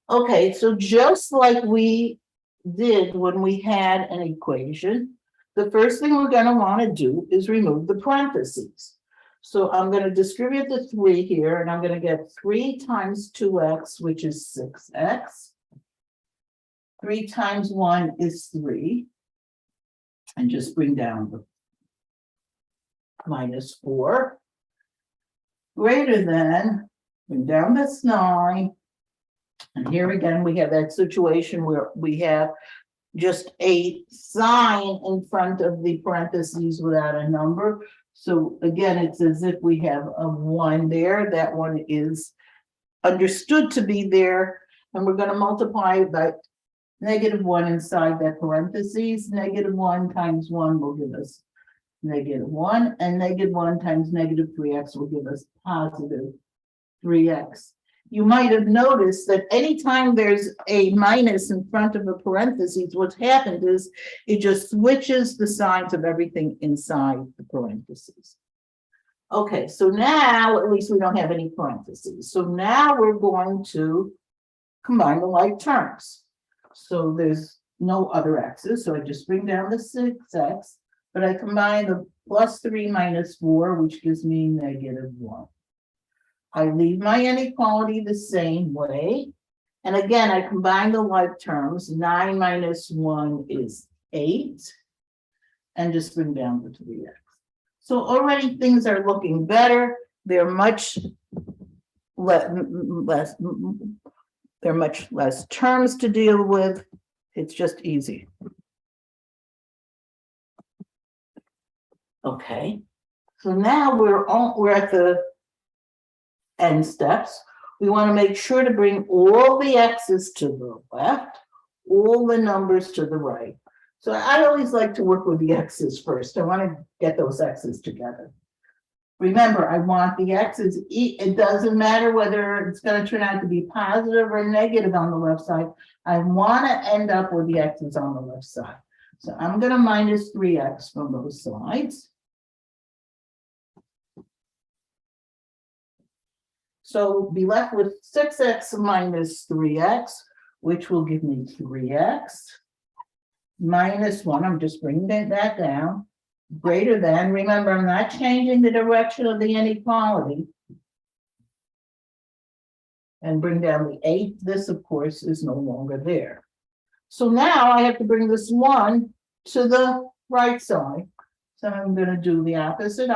Okay, so just like we did when we had an equation, the first thing we're going to want to do is remove the parentheses. So I'm going to distribute the 3 here, and I'm going to get 3 times 2x, which is 6x. 3 times 1 is 3. And just bring down the minus 4. Greater than, bring down this 9. And here again, we have that situation where we have just a sign in front of the parentheses without a number. So again, it's as if we have a 1 there. That one is understood to be there. And we're going to multiply it by -1 inside that parentheses. -1 times 1 will give us -1. And -1 times -3x will give us positive 3x. You might have noticed that anytime there's a minus in front of a parentheses, what's happened is it just switches the signs of everything inside the parentheses. Okay, so now at least we don't have any parentheses. So now we're going to combine the like terms. So there's no other x's, so I just bring down the 6x, but I combine the +3 minus 4, which gives me -1. I leave my inequality the same way. And again, I combine the like terms. 9 minus 1 is 8. And just bring down the 3x. So already things are looking better. They're much less, there are much less terms to deal with. It's just easy. Okay. So now we're at the end steps. We want to make sure to bring all the x's to the left, all the numbers to the right. So I always like to work with the x's first. I want to get those x's together. Remember, I want the x's, it doesn't matter whether it's gonna turn out to be positive or negative on the left side. I wanna end up with the x's on the left side. So I'm gonna minus 3x from both sides. So be left with 6x minus 3x, which will give me 3x minus 1. I'm just bringing that down. Greater than, remember, I'm not changing the direction of the inequality. And bring down the 8. This, of course, is no longer there. So now I have to bring this 1 to the right side. So I'm going to do the opposite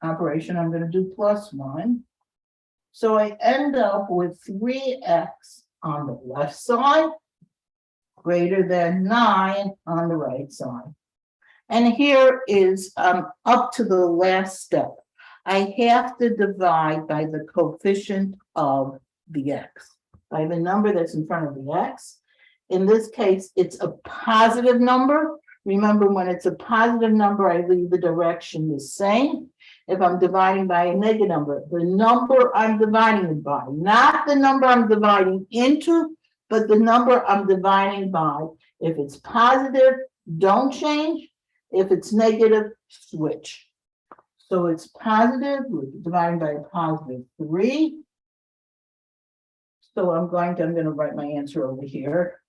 operation. I'm going to do plus 1. So I end up with 3x on the left side, greater than 9 on the right side. And here is up to the last step. I have to divide by the coefficient of the x, by the number that's in front of the x. In this case, it's a positive number. Remember, when it's a positive number, I leave the direction the same. If I'm dividing by a negative number, the number I'm dividing it by, not the number I'm dividing into, but the number I'm dividing by. If it's positive, don't change. If it's negative, switch. So it's positive, we're dividing by a positive 3. So I'm going to write my answer over here.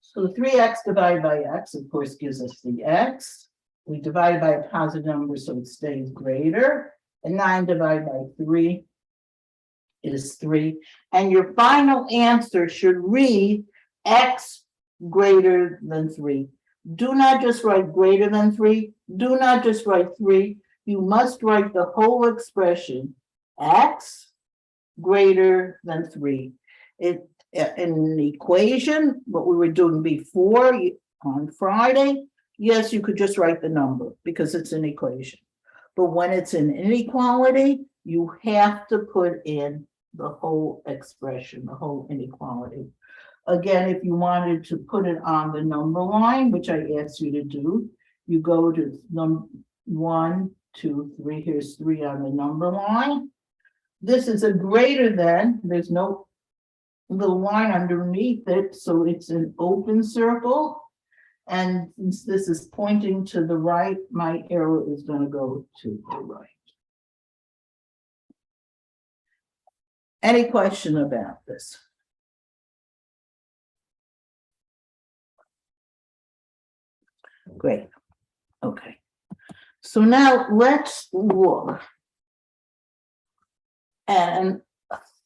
So 3x divided by x, of course, gives us the x. We divide by a positive number, so it stays greater. And 9 divided by 3 is 3. And your final answer should read x greater than 3. Do not just write greater than 3. Do not just write 3. You must write the whole expression, x greater than 3. In an equation, what we were doing before on Friday, yes, you could just write the number because it's an equation. But when it's an inequality, you have to put in the whole expression, the whole inequality. Again, if you wanted to put it on the number line, which I asked you to do, you go to number 1, 2, 3. Here's 3 on the number line. This is a greater than, there's no little line underneath it, so it's an open circle. And since this is pointing to the right, my arrow is going to go to the right. Any question about this? Great. Okay. So now let's look at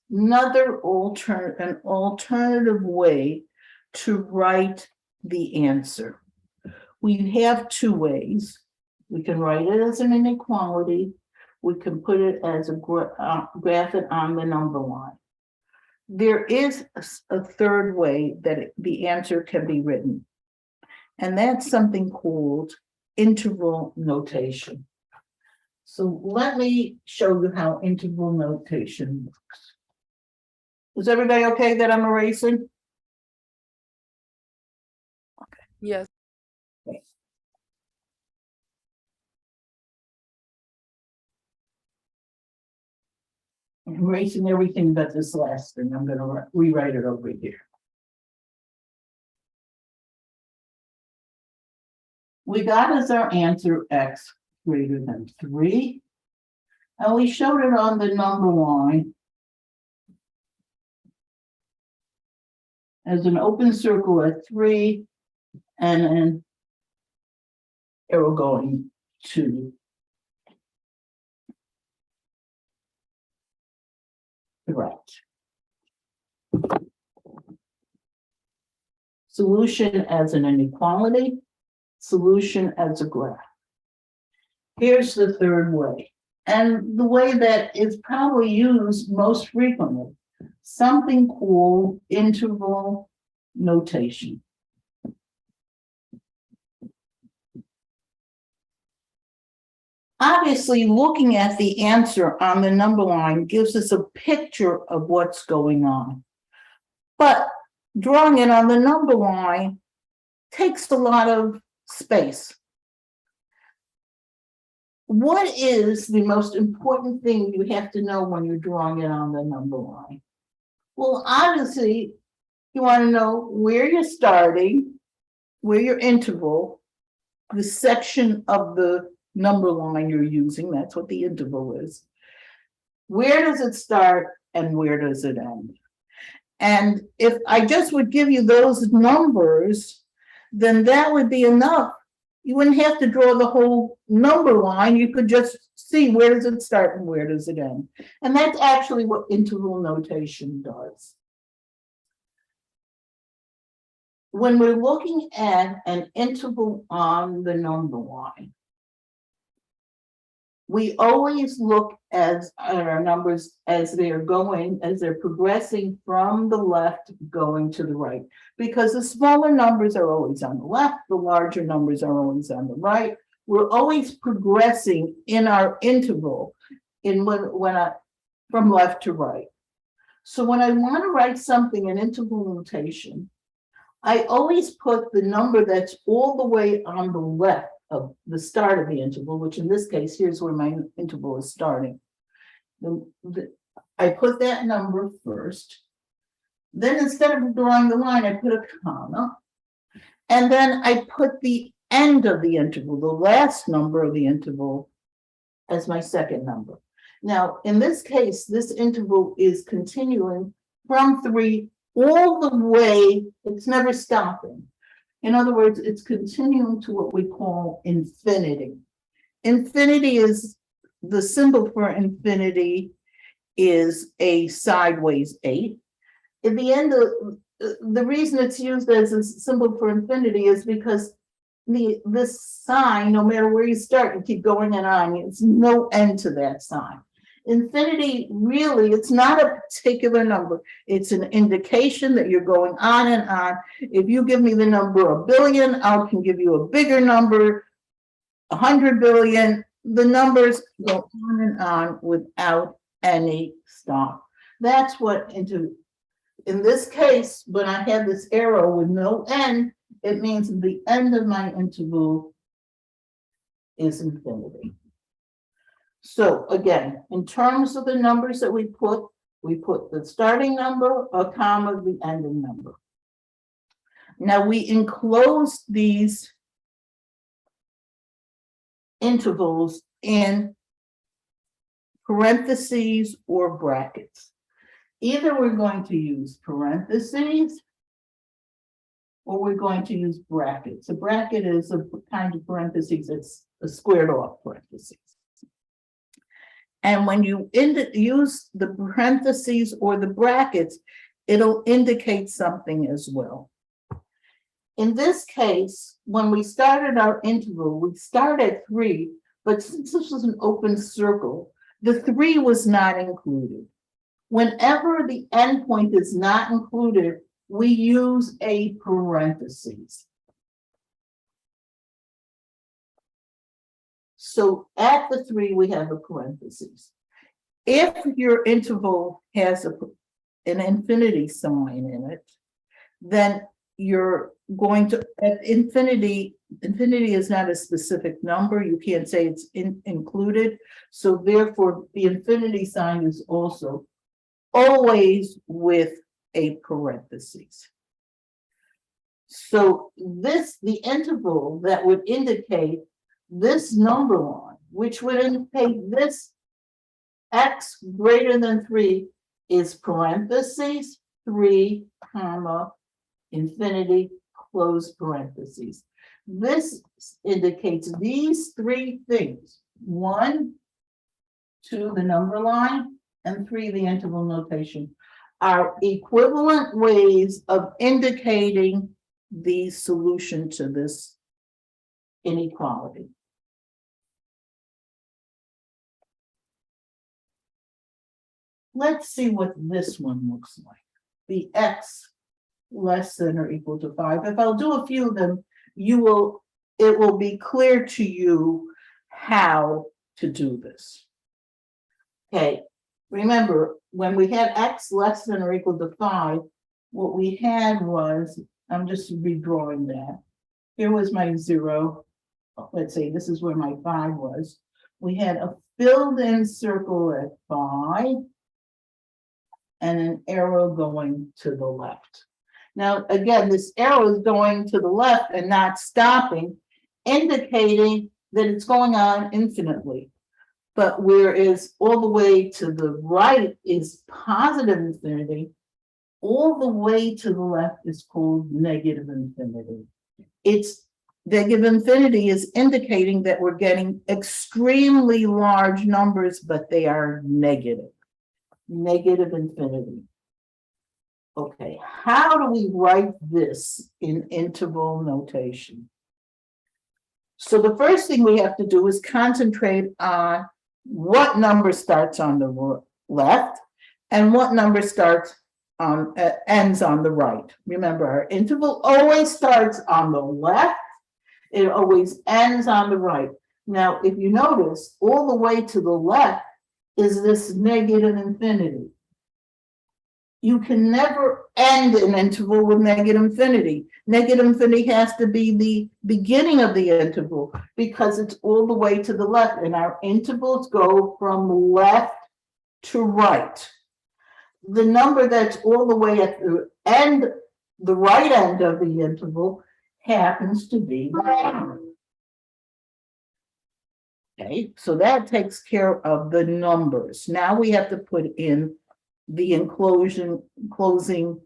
another alternative way to write the answer. We have 2 ways. We can write it as an inequality. We can put it as a graph it on the number line. There is a third way that the answer can be written. And that's something called interval notation. So let me show you how interval notation works. Is everybody okay that I'm erasing? Yes. Okay. I'm erasing everything but this last thing. I'm going to rewrite it over here. We got as our answer x greater than 3. And we showed it on the number line as an open circle at 3 and an arrow going to the right. Solution as an inequality. Solution as a graph. Here's the third way, and the way that is probably used most frequently, something called interval notation. Obviously, looking at the answer on the number line gives us a picture of what's going on, but drawing it on the number line takes a lot of space. what is the most important thing you have to know when you're drawing it on the number line? Well, obviously, you want to know where you're starting, where your interval, the section of the number line you're using, that's what the interval is. Where does it start and where does it end? And if I just would give you those numbers, then that would be enough. You wouldn't have to draw the whole number line. You could just see where does it start and where does it end. And that's actually what interval notation does. When we're looking at an interval on the number line, we always look at our numbers as they're progressing from the left going to the right, because the smaller numbers are always on the left, the larger numbers are always on the right. We're always progressing in our interval from left to right. So when I want to write something in interval notation, I always put the number that's all the way on the left of the start of the interval, which in this case, here's where my interval is starting. I put that number first. Then instead of drawing the line, I put a comma. And then I put the end of the interval, the last number of the interval, as my second number. Now, in this case, this interval is continuing from 3 all the way, it's never stopping. In other words, it's continuing to what we call infinity. Infinity is, the symbol for infinity is a sideways 8. At the end of, the reason it's used as a symbol for infinity is because this sign, no matter where you start, you keep going and on, it's no end to that sign. Infinity, really, it's not a particular number. It's an indication that you're going on and on. If you give me the number 1 billion, I can give you a bigger number, 100 billion. The numbers go on and on without any stop. That's what in this case, when I have this arrow with no end, it means the end of my interval is infinity. So again, in terms of the numbers that we put the starting number, a comma, the ending number. Now we enclose these intervals in parentheses or brackets. Either we're going to use parentheses or we're going to use brackets. A bracket is a kind of parentheses, it's a squared off parentheses. And when you use the parentheses or the brackets, it'll indicate something as well. In this case, when we started our interval, we start at 3, but since this was an open circle, the 3 was not included. Whenever the endpoint is not included, we use a parentheses. So at the 3, we have a parentheses. If your interval has an infinity sign in it, then you're going to, at infinity is not a specific number. You can't say it's included. So therefore, the infinity sign is also always with a parentheses. So the interval that would indicate this number line, which would indicate this x greater than 3, is parentheses 3, comma, infinity, close parentheses. This indicates these 3 things: 1, 2, the number line, and 3, the interval notation, are equivalent ways of indicating the solution to this inequality. Let's see what this one looks like. The x less than or equal to 5. If I'll do a few of them, it will be clear to you how to do this. Okay, remember, when we had x less than or equal to 5, what we had was, I'm just redrawing that. Here was my 0. Let's say this is where my 5 was. we had a filled-in circle at 5 and an arrow going to the left. Now, again, this arrow is going to the left and not stopping, indicating that it's going on infinitely. But whereas all the way to the right is positive infinity, all the way to the left is called negative infinity. It's negative infinity is indicating that we're getting extremely large numbers, but they are negative. Negative infinity. Okay, how do we write this in interval notation? So the first thing we have to do is concentrate on what number starts on the left and what number ends on the right. Remember, our interval always starts on the left. It always ends on the right. Now, if you notice, all the way to the left is this negative infinity. You can never end an interval with negative infinity. Negative infinity has to be the beginning of the interval because it's all the way to the left, and our intervals go from left to right. The number that's all the way at the end, the right end of the interval, happens to be 1. Okay, so that takes care of the numbers. Now we have to put in the closing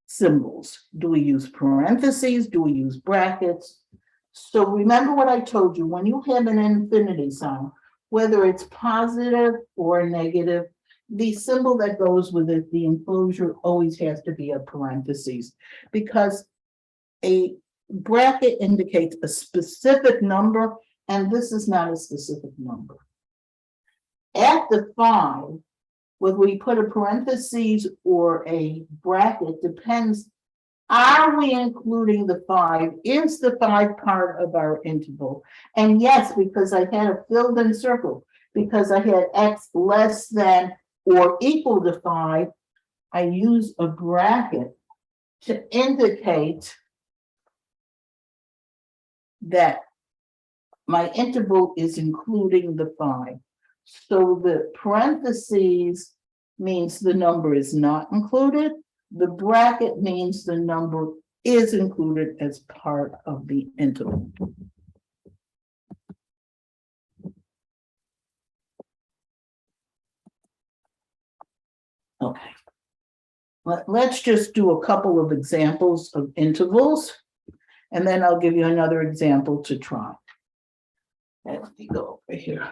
symbols. Do we use parentheses? Do we use brackets? So remember what I told you, when you have an infinity sign, whether it's positive or negative, the symbol that goes with it, the enclosure, always has to be a parentheses, because a bracket indicates a specific number, and this is not a specific number. At the 5, whether we put a parentheses or a bracket depends, are we including the 5? Is the 5 part of our interval? And yes, because I had a filled-in circle, because I had x less than or equal to 5, I use a bracket to indicate that my interval is including the 5. So the parentheses means the number is not included. The bracket means the number is included as part of the interval. Okay. Let's just do a couple of examples of intervals, and then I'll give you another example to try. Let me go over here.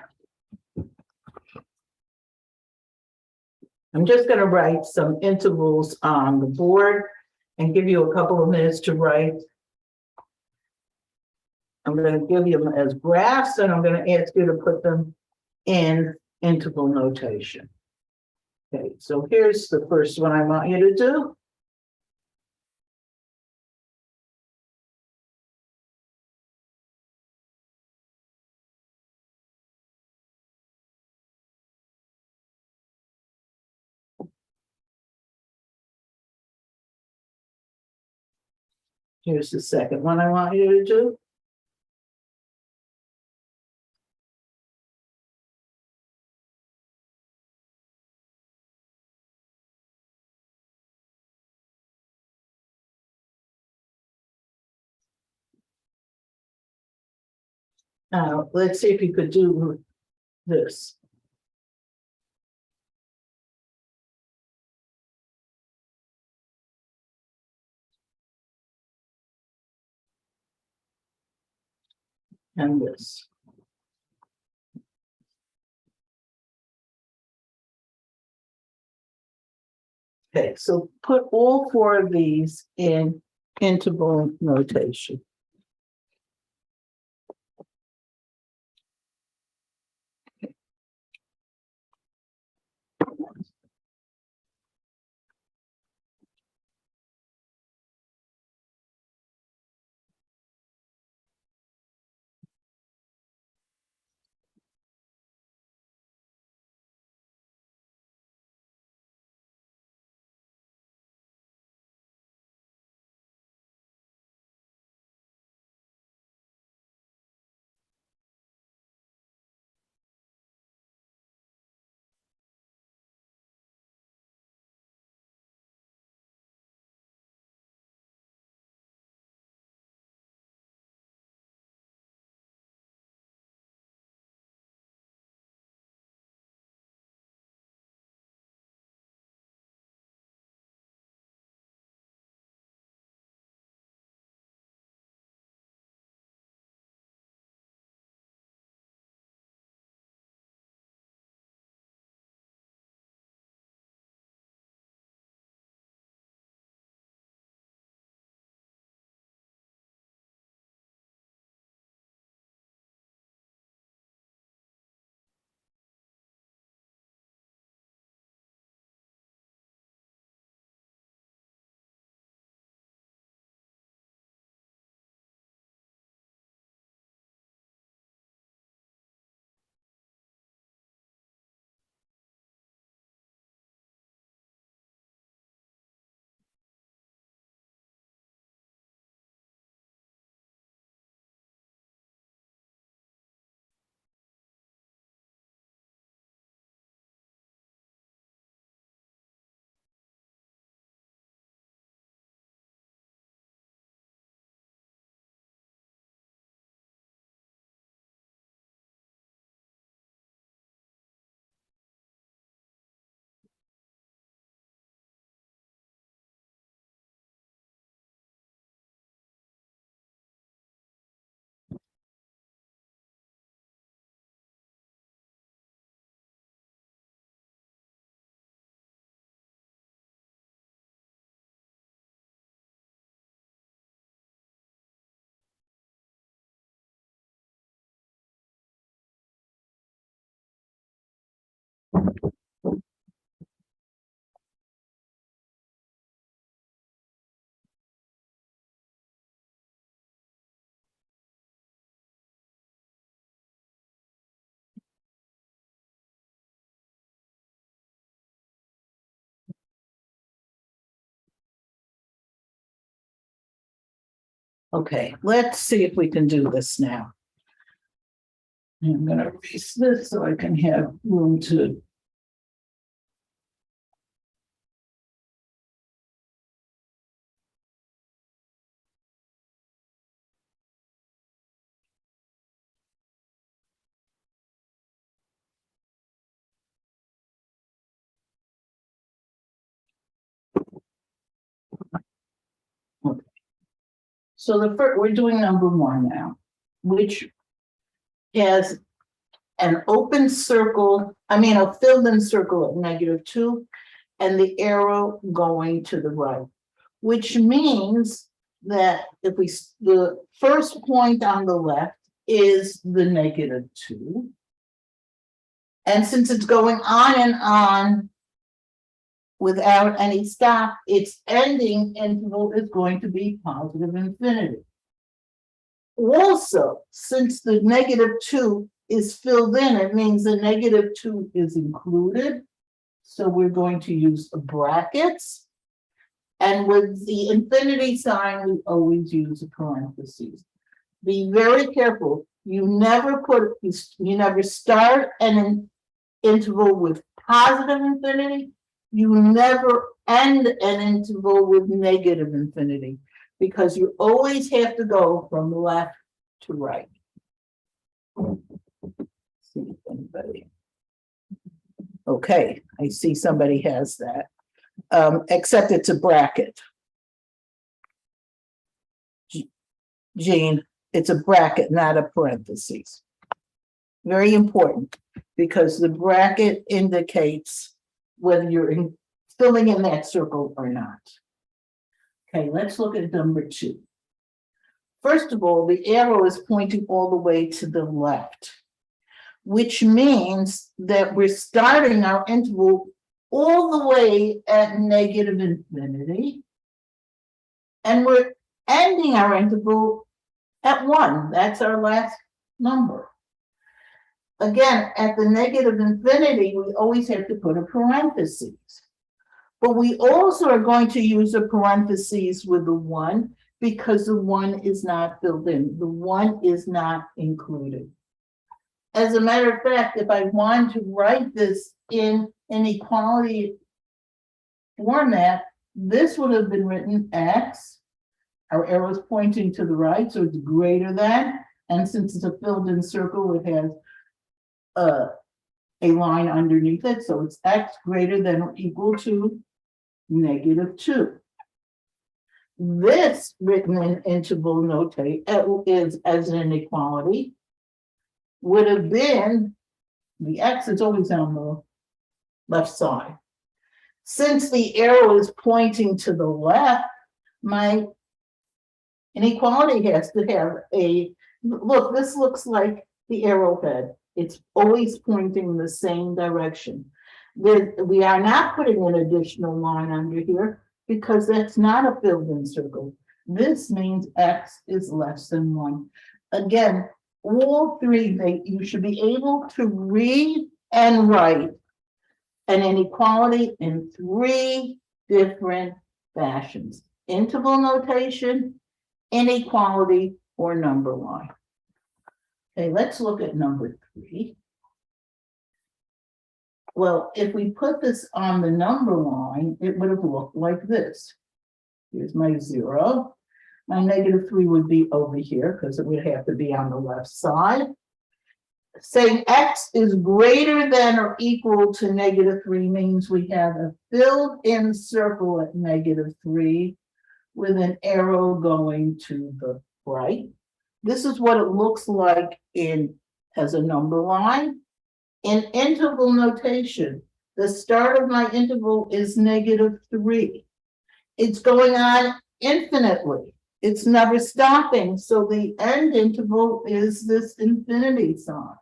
I'm just going to write some intervals on the board and give you a couple of minutes to write. I'm going to give you them as graphs, and I'm going to ask you to put them in interval notation. Okay, so here's the first one I want you to do. Here's the second one I want you to do. Now, let's see if you could do this. And this. Okay, so put all 4 of these in interval notation. Okay, let's see if we can do this now. I'm gonna erase this so I can have room to. Okay. So the first, we're doing number one now, which has an open circle, a filled in circle at -2, and the arrow going to the right, which means that if the first point on the left is the -2. And since it's going on and on without any stop, its ending interval is going to be positive infinity. Also, since the -2 is filled in, it means the -2 is included. So we're going to use brackets. And with the infinity sign, we always use a parentheses. Be very careful. You never start an interval with positive infinity. You never end an interval with negative infinity, because you always have to go from left to right. See if anybody. Okay, I see somebody has that. Except it's a bracket. Jean, it's a bracket, not a parentheses. Very important, because the bracket indicates whether you're filling in that circle or not. Okay, let's look at number 2. First of all, the arrow is pointing all the way to the left, which means that we're starting our interval all the way at negative infinity, and we're ending our interval at 1. That's our last number. Again, at the negative infinity, we always have to put a parentheses. But we also are going to use a parentheses with the 1, because the 1 is not filled in. The 1 is not included. As a matter of fact, if I wanted to write this in an equality format, this would have been written X. Our arrow is pointing to the right, so it's greater than. And since it's a filled in circle, it has a line underneath it. So it's X greater than or equal to -2. This written in interval notation is as an inequality, would have been, the X is always on the left side. Since the arrow is pointing to the left, my inequality has to have a, look, this looks like the arrowhead. It's always pointing in the same direction. We are not putting an additional line under here, because that's not a filled-in circle. This means X is less than 1. Again, all three, you should be able to read and write an inequality in 3 different fashions: interval notation, inequality, or number line. Okay, let's look at number 3. Well, if we put this on the number line, it would have looked like this. Here's my 0. My -3 would be over here, because it would have to be on the left side. Saying X is greater than or equal to -3 means we have a filled-in circle at -3 with an arrow going to the right. This is what it looks like as a number line. In interval notation, the start of my interval is -3. It's going on infinitely. It's never stopping. So the end interval is this infinity sign.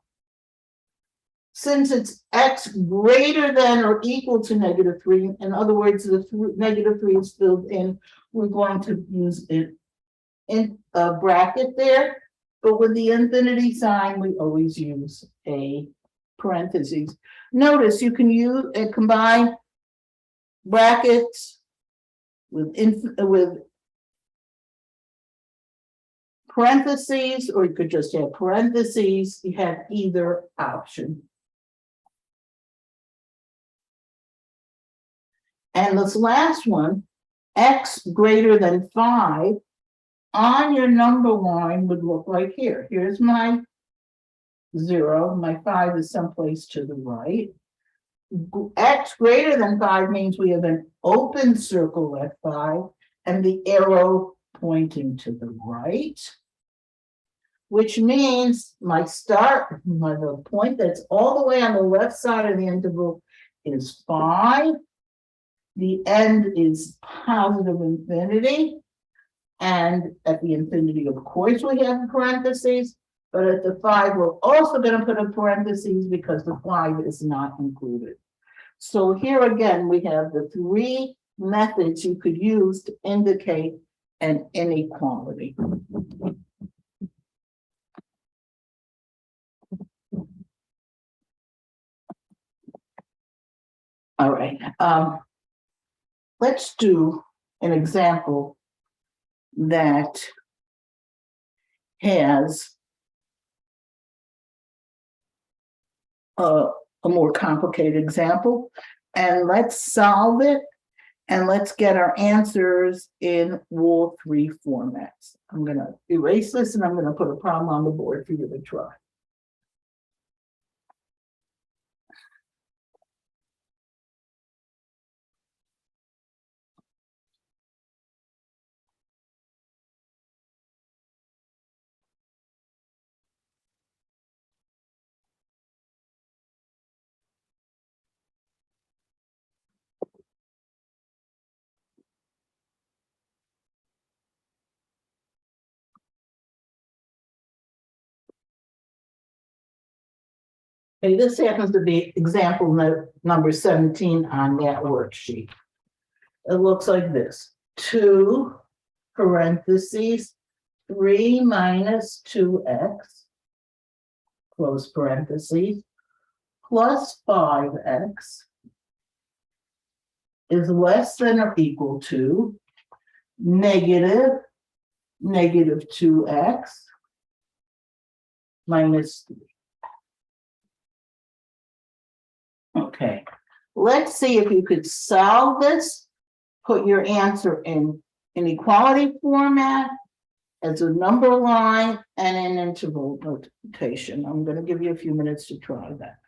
since it's x greater than or equal to -3, in other words, the -3 is filled in, we're going to use it in a bracket there, but with the infinity sign, we always use a parentheses. Notice you can use and combine brackets with parentheses, or you could just have parentheses. You have either option. And this last one, x greater than 5, on your number line would look like here. Here's my 0, my 5 is someplace to the right. X greater than 5 means we have an open circle at 5 and the arrow pointing to the right, which means the point that's all the way on the left side of the interval is 5. The end is positive infinity. And at the infinity, of course, we have parentheses, but at the 5, we're also going to put a parentheses because the 5 is not included. So here again, we have the 3 methods you could use to indicate an inequality. All right, let's do an example that has a more complicated example, and let's solve it, and let's get our answers in Rule 3 formats. I'm going to erase this, and I'm going to put a problem on the board for you to try. Okay, this happens to be example number 17 on that worksheet. It looks like this: 2 parentheses 3 minus 2x close parentheses plus 5x is less than or equal to negative 2x minus 3. Okay, let's see if you could solve this. Put your answer in inequality format, as a number line, and an interval notation. I'm going to give you a few minutes to try that.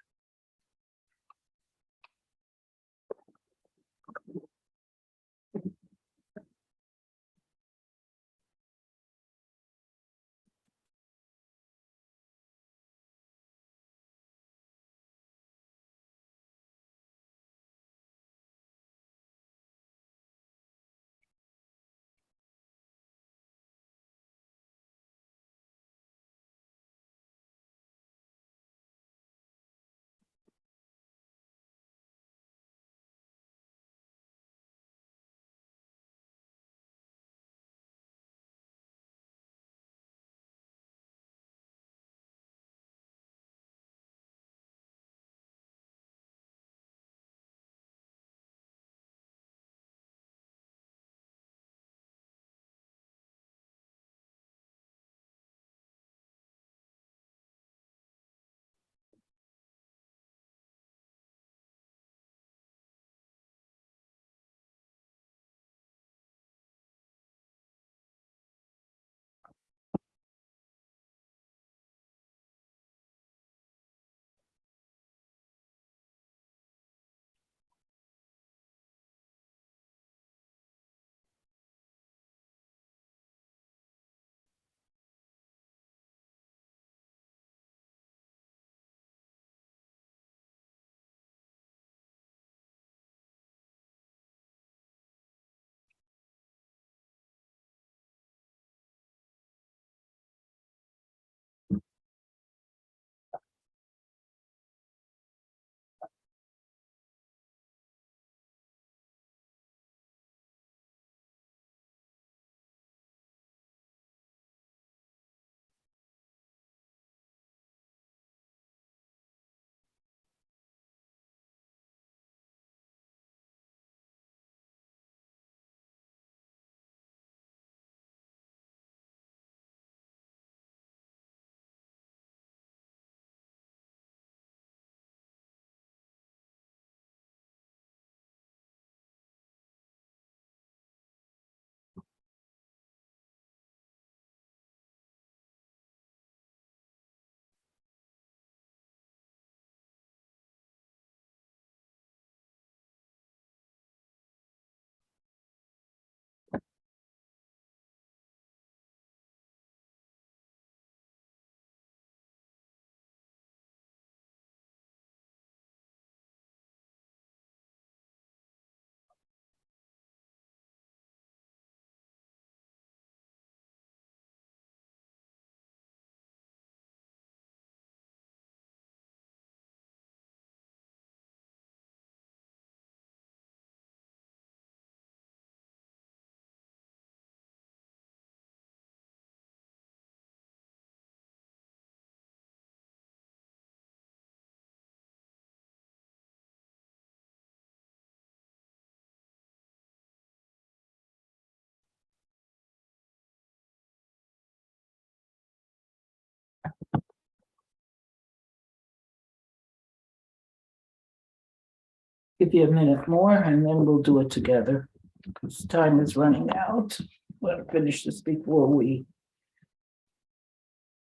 Give you a minute more and then we'll do it together. Because time is running out. We'll finish this before we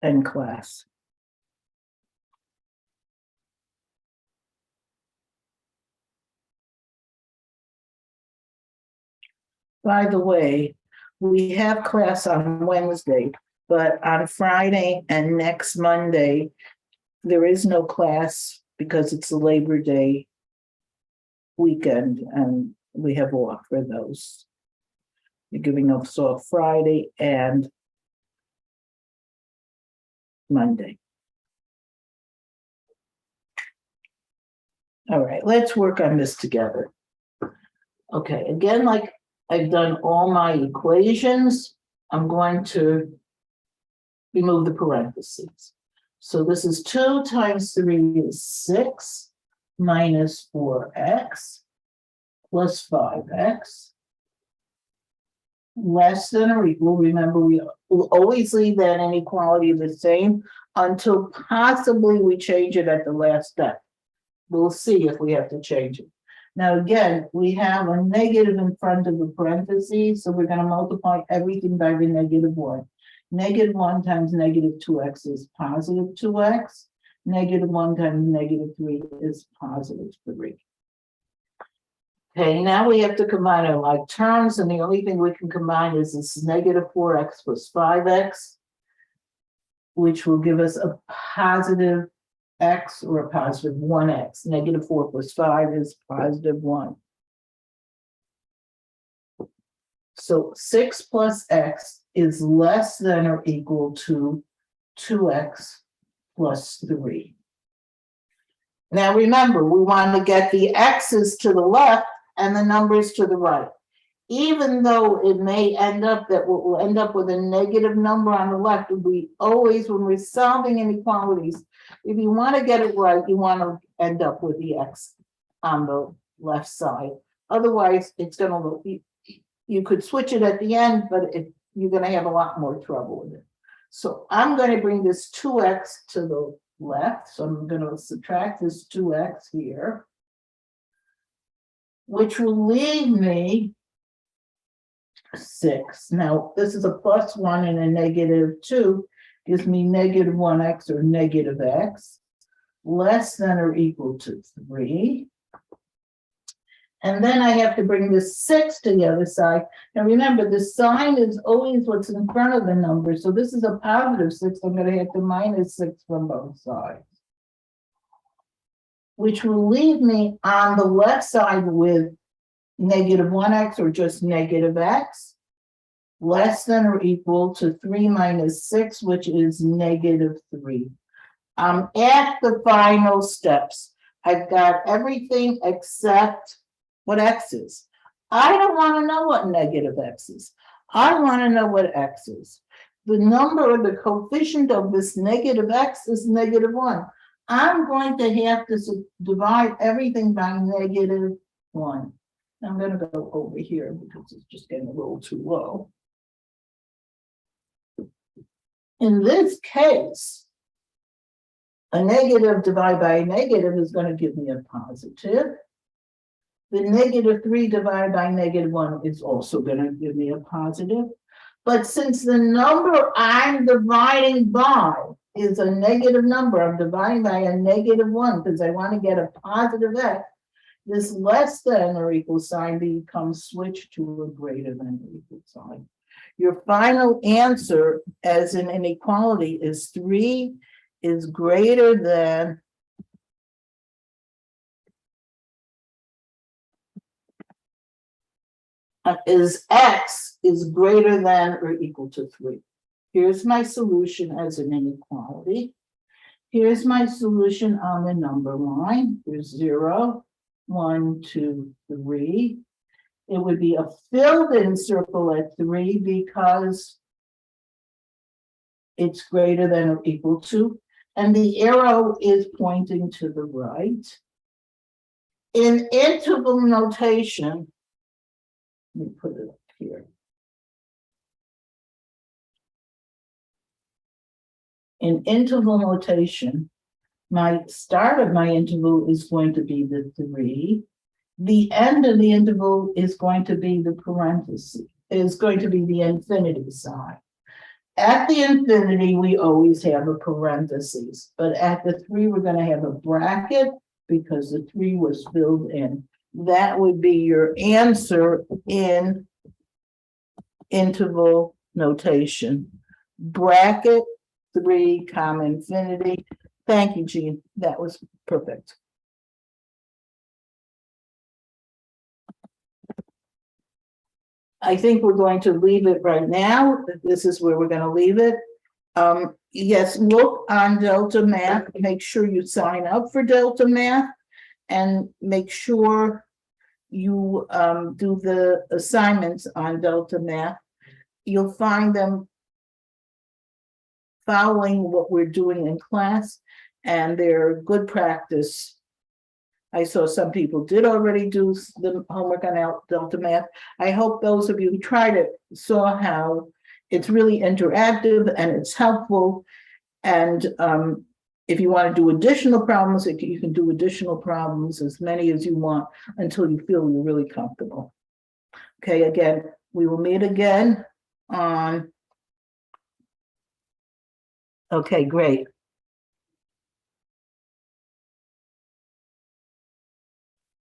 end class. By the way, we have class on Wednesday, but on Friday and next Monday, there is no class because it's a Labor Day weekend and we have off for those. You're giving us off Friday and Monday. All right, let's work on this together. Okay, again, like I've done all my equations, I'm going to remove the parentheses. So this is 2 times 3 is 6 minus 4x plus 5x less than or equal. Remember, we will always leave that inequality the same until possibly we change it at the last step. We'll see if we have to change it. Now, again, we have a negative in front of the parentheses, so we're going to multiply everything by the -1. -1 times -2x is positive 2x. -1 times -3 is positive 3. Okay, now we have to combine our like terms, and the only thing we can combine is this -4x plus 5x, which will give us a positive x or a positive 1x. -4 plus 5 is positive 1. So 6 plus x is less than or equal to 2x plus 3. Now remember, we want to get the x's to the left and the numbers to the right. Even though it may end up that we'll end up with a negative number on the left, we always, when we're solving inequalities, if you want to get it right, you want to end up with the x on the left side. Otherwise, it's going to look, you could switch it at the end, but you're going to have a lot more trouble with it. So I'm going to bring this 2x to the left. So I'm going to subtract this 2x here, which will leave me 6. Now, this is a +1 and a -2, gives me -1x or -x, less than or equal to 3. And then I have to bring this 6 to the other side. Now remember, the sign is always what's in front of the number. So this is a positive 6. I'm going to have to -6 from both sides, which will leave me on the left side with -1x or just -x, less than or equal to 3 minus 6, which is -3. I'm at the final steps. I've got everything except what x is. I don't want to know what -x is. I want to know what x is. The number or the coefficient of this -x is -1. I'm going to have to divide everything by -1. I'm going to go over here because it's just getting a little too low. In this case, a negative divided by a negative is going to give me a positive. The -3 divided by -1 is also going to give me a positive. But since the number I'm dividing by is a negative number, I'm dividing by a -1 because I want to get a positive x, this less than or equal sign becomes switched to a greater than or equal sign. Your final answer as an inequality is 3 is greater than is x is greater than or equal to 3. Here's my solution as an inequality. Here's my solution on the number line. There's 0, 1, 2, 3. It would be a filled-in circle at 3 because it's greater than or equal to, and the arrow is pointing to the right. In interval notation, let me put it up here. In interval notation, my start of my interval is going to be the 3. The end of the interval is going to be the parenthesis, is going to be the infinity sign. At the infinity, we always have a parentheses, but at the 3, we're going to have a bracket because the 3 was filled in. That would be your answer in interval notation. Bracket 3, comma, infinity. Thank you, Jean. That was perfect. I think we're going to leave it right now. This is where we're going to leave it. Yes, look on Delta Math. Make sure you sign up for Delta Math and make sure you do the assignments on Delta Math. You'll find them following what we're doing in class, and they're good practice. I saw some people did already do the homework on Delta Math. I hope those of you who tried it saw how it's really interactive and it's helpful. And if you want to do additional problems, you can do additional problems, as many as you want, until you feel you're really comfortable. Okay, again, we will meet again on. Okay, great.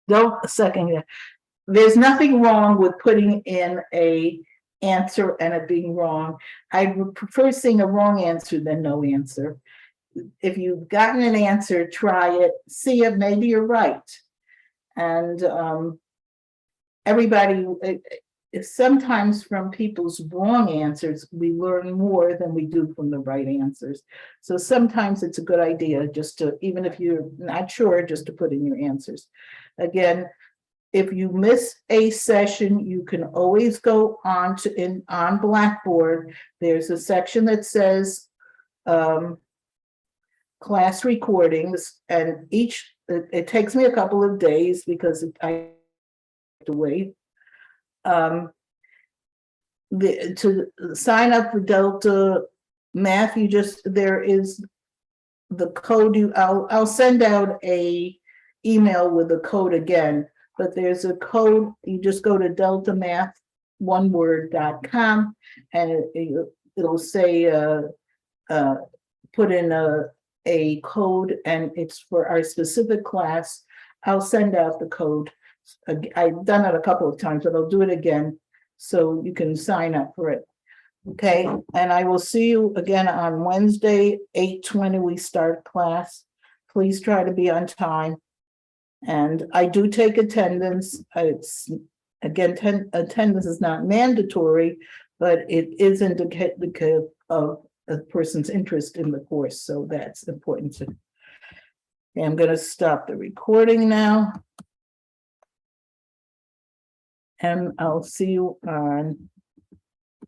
Don't second it. There's nothing wrong with putting in a answer and it being wrong. I would prefer seeing a wrong answer than no answer. If you've gotten an answer, try it, see it, maybe you're right. And everybody, sometimes from people's wrong answers, we learn more than we do from the right answers. So sometimes it's a good idea just to, even if you're not sure, just to put in your answers. Again, if you miss a session, you can always go on to on Blackboard. There's a section that says class recordings, and it takes me a couple of days because I have to wait. To sign up for Delta Math, there is the code. I'll send out a email with the code again, but there's a code. You just go to deltamath1word.com and it'll say put in a code, and it's for our specific class. I'll send out the code. I've done it a couple of times, but I'll do it again so you can sign up for it. Okay, and I will see you again on Wednesday, 8:20. We start class. Please try to be on time. And I do take attendance. It's again, attendance is not mandatory, but it is indicative of a person's interest in the course. So that's important to. Okay, I'm going to stop the recording now. And I'll see you on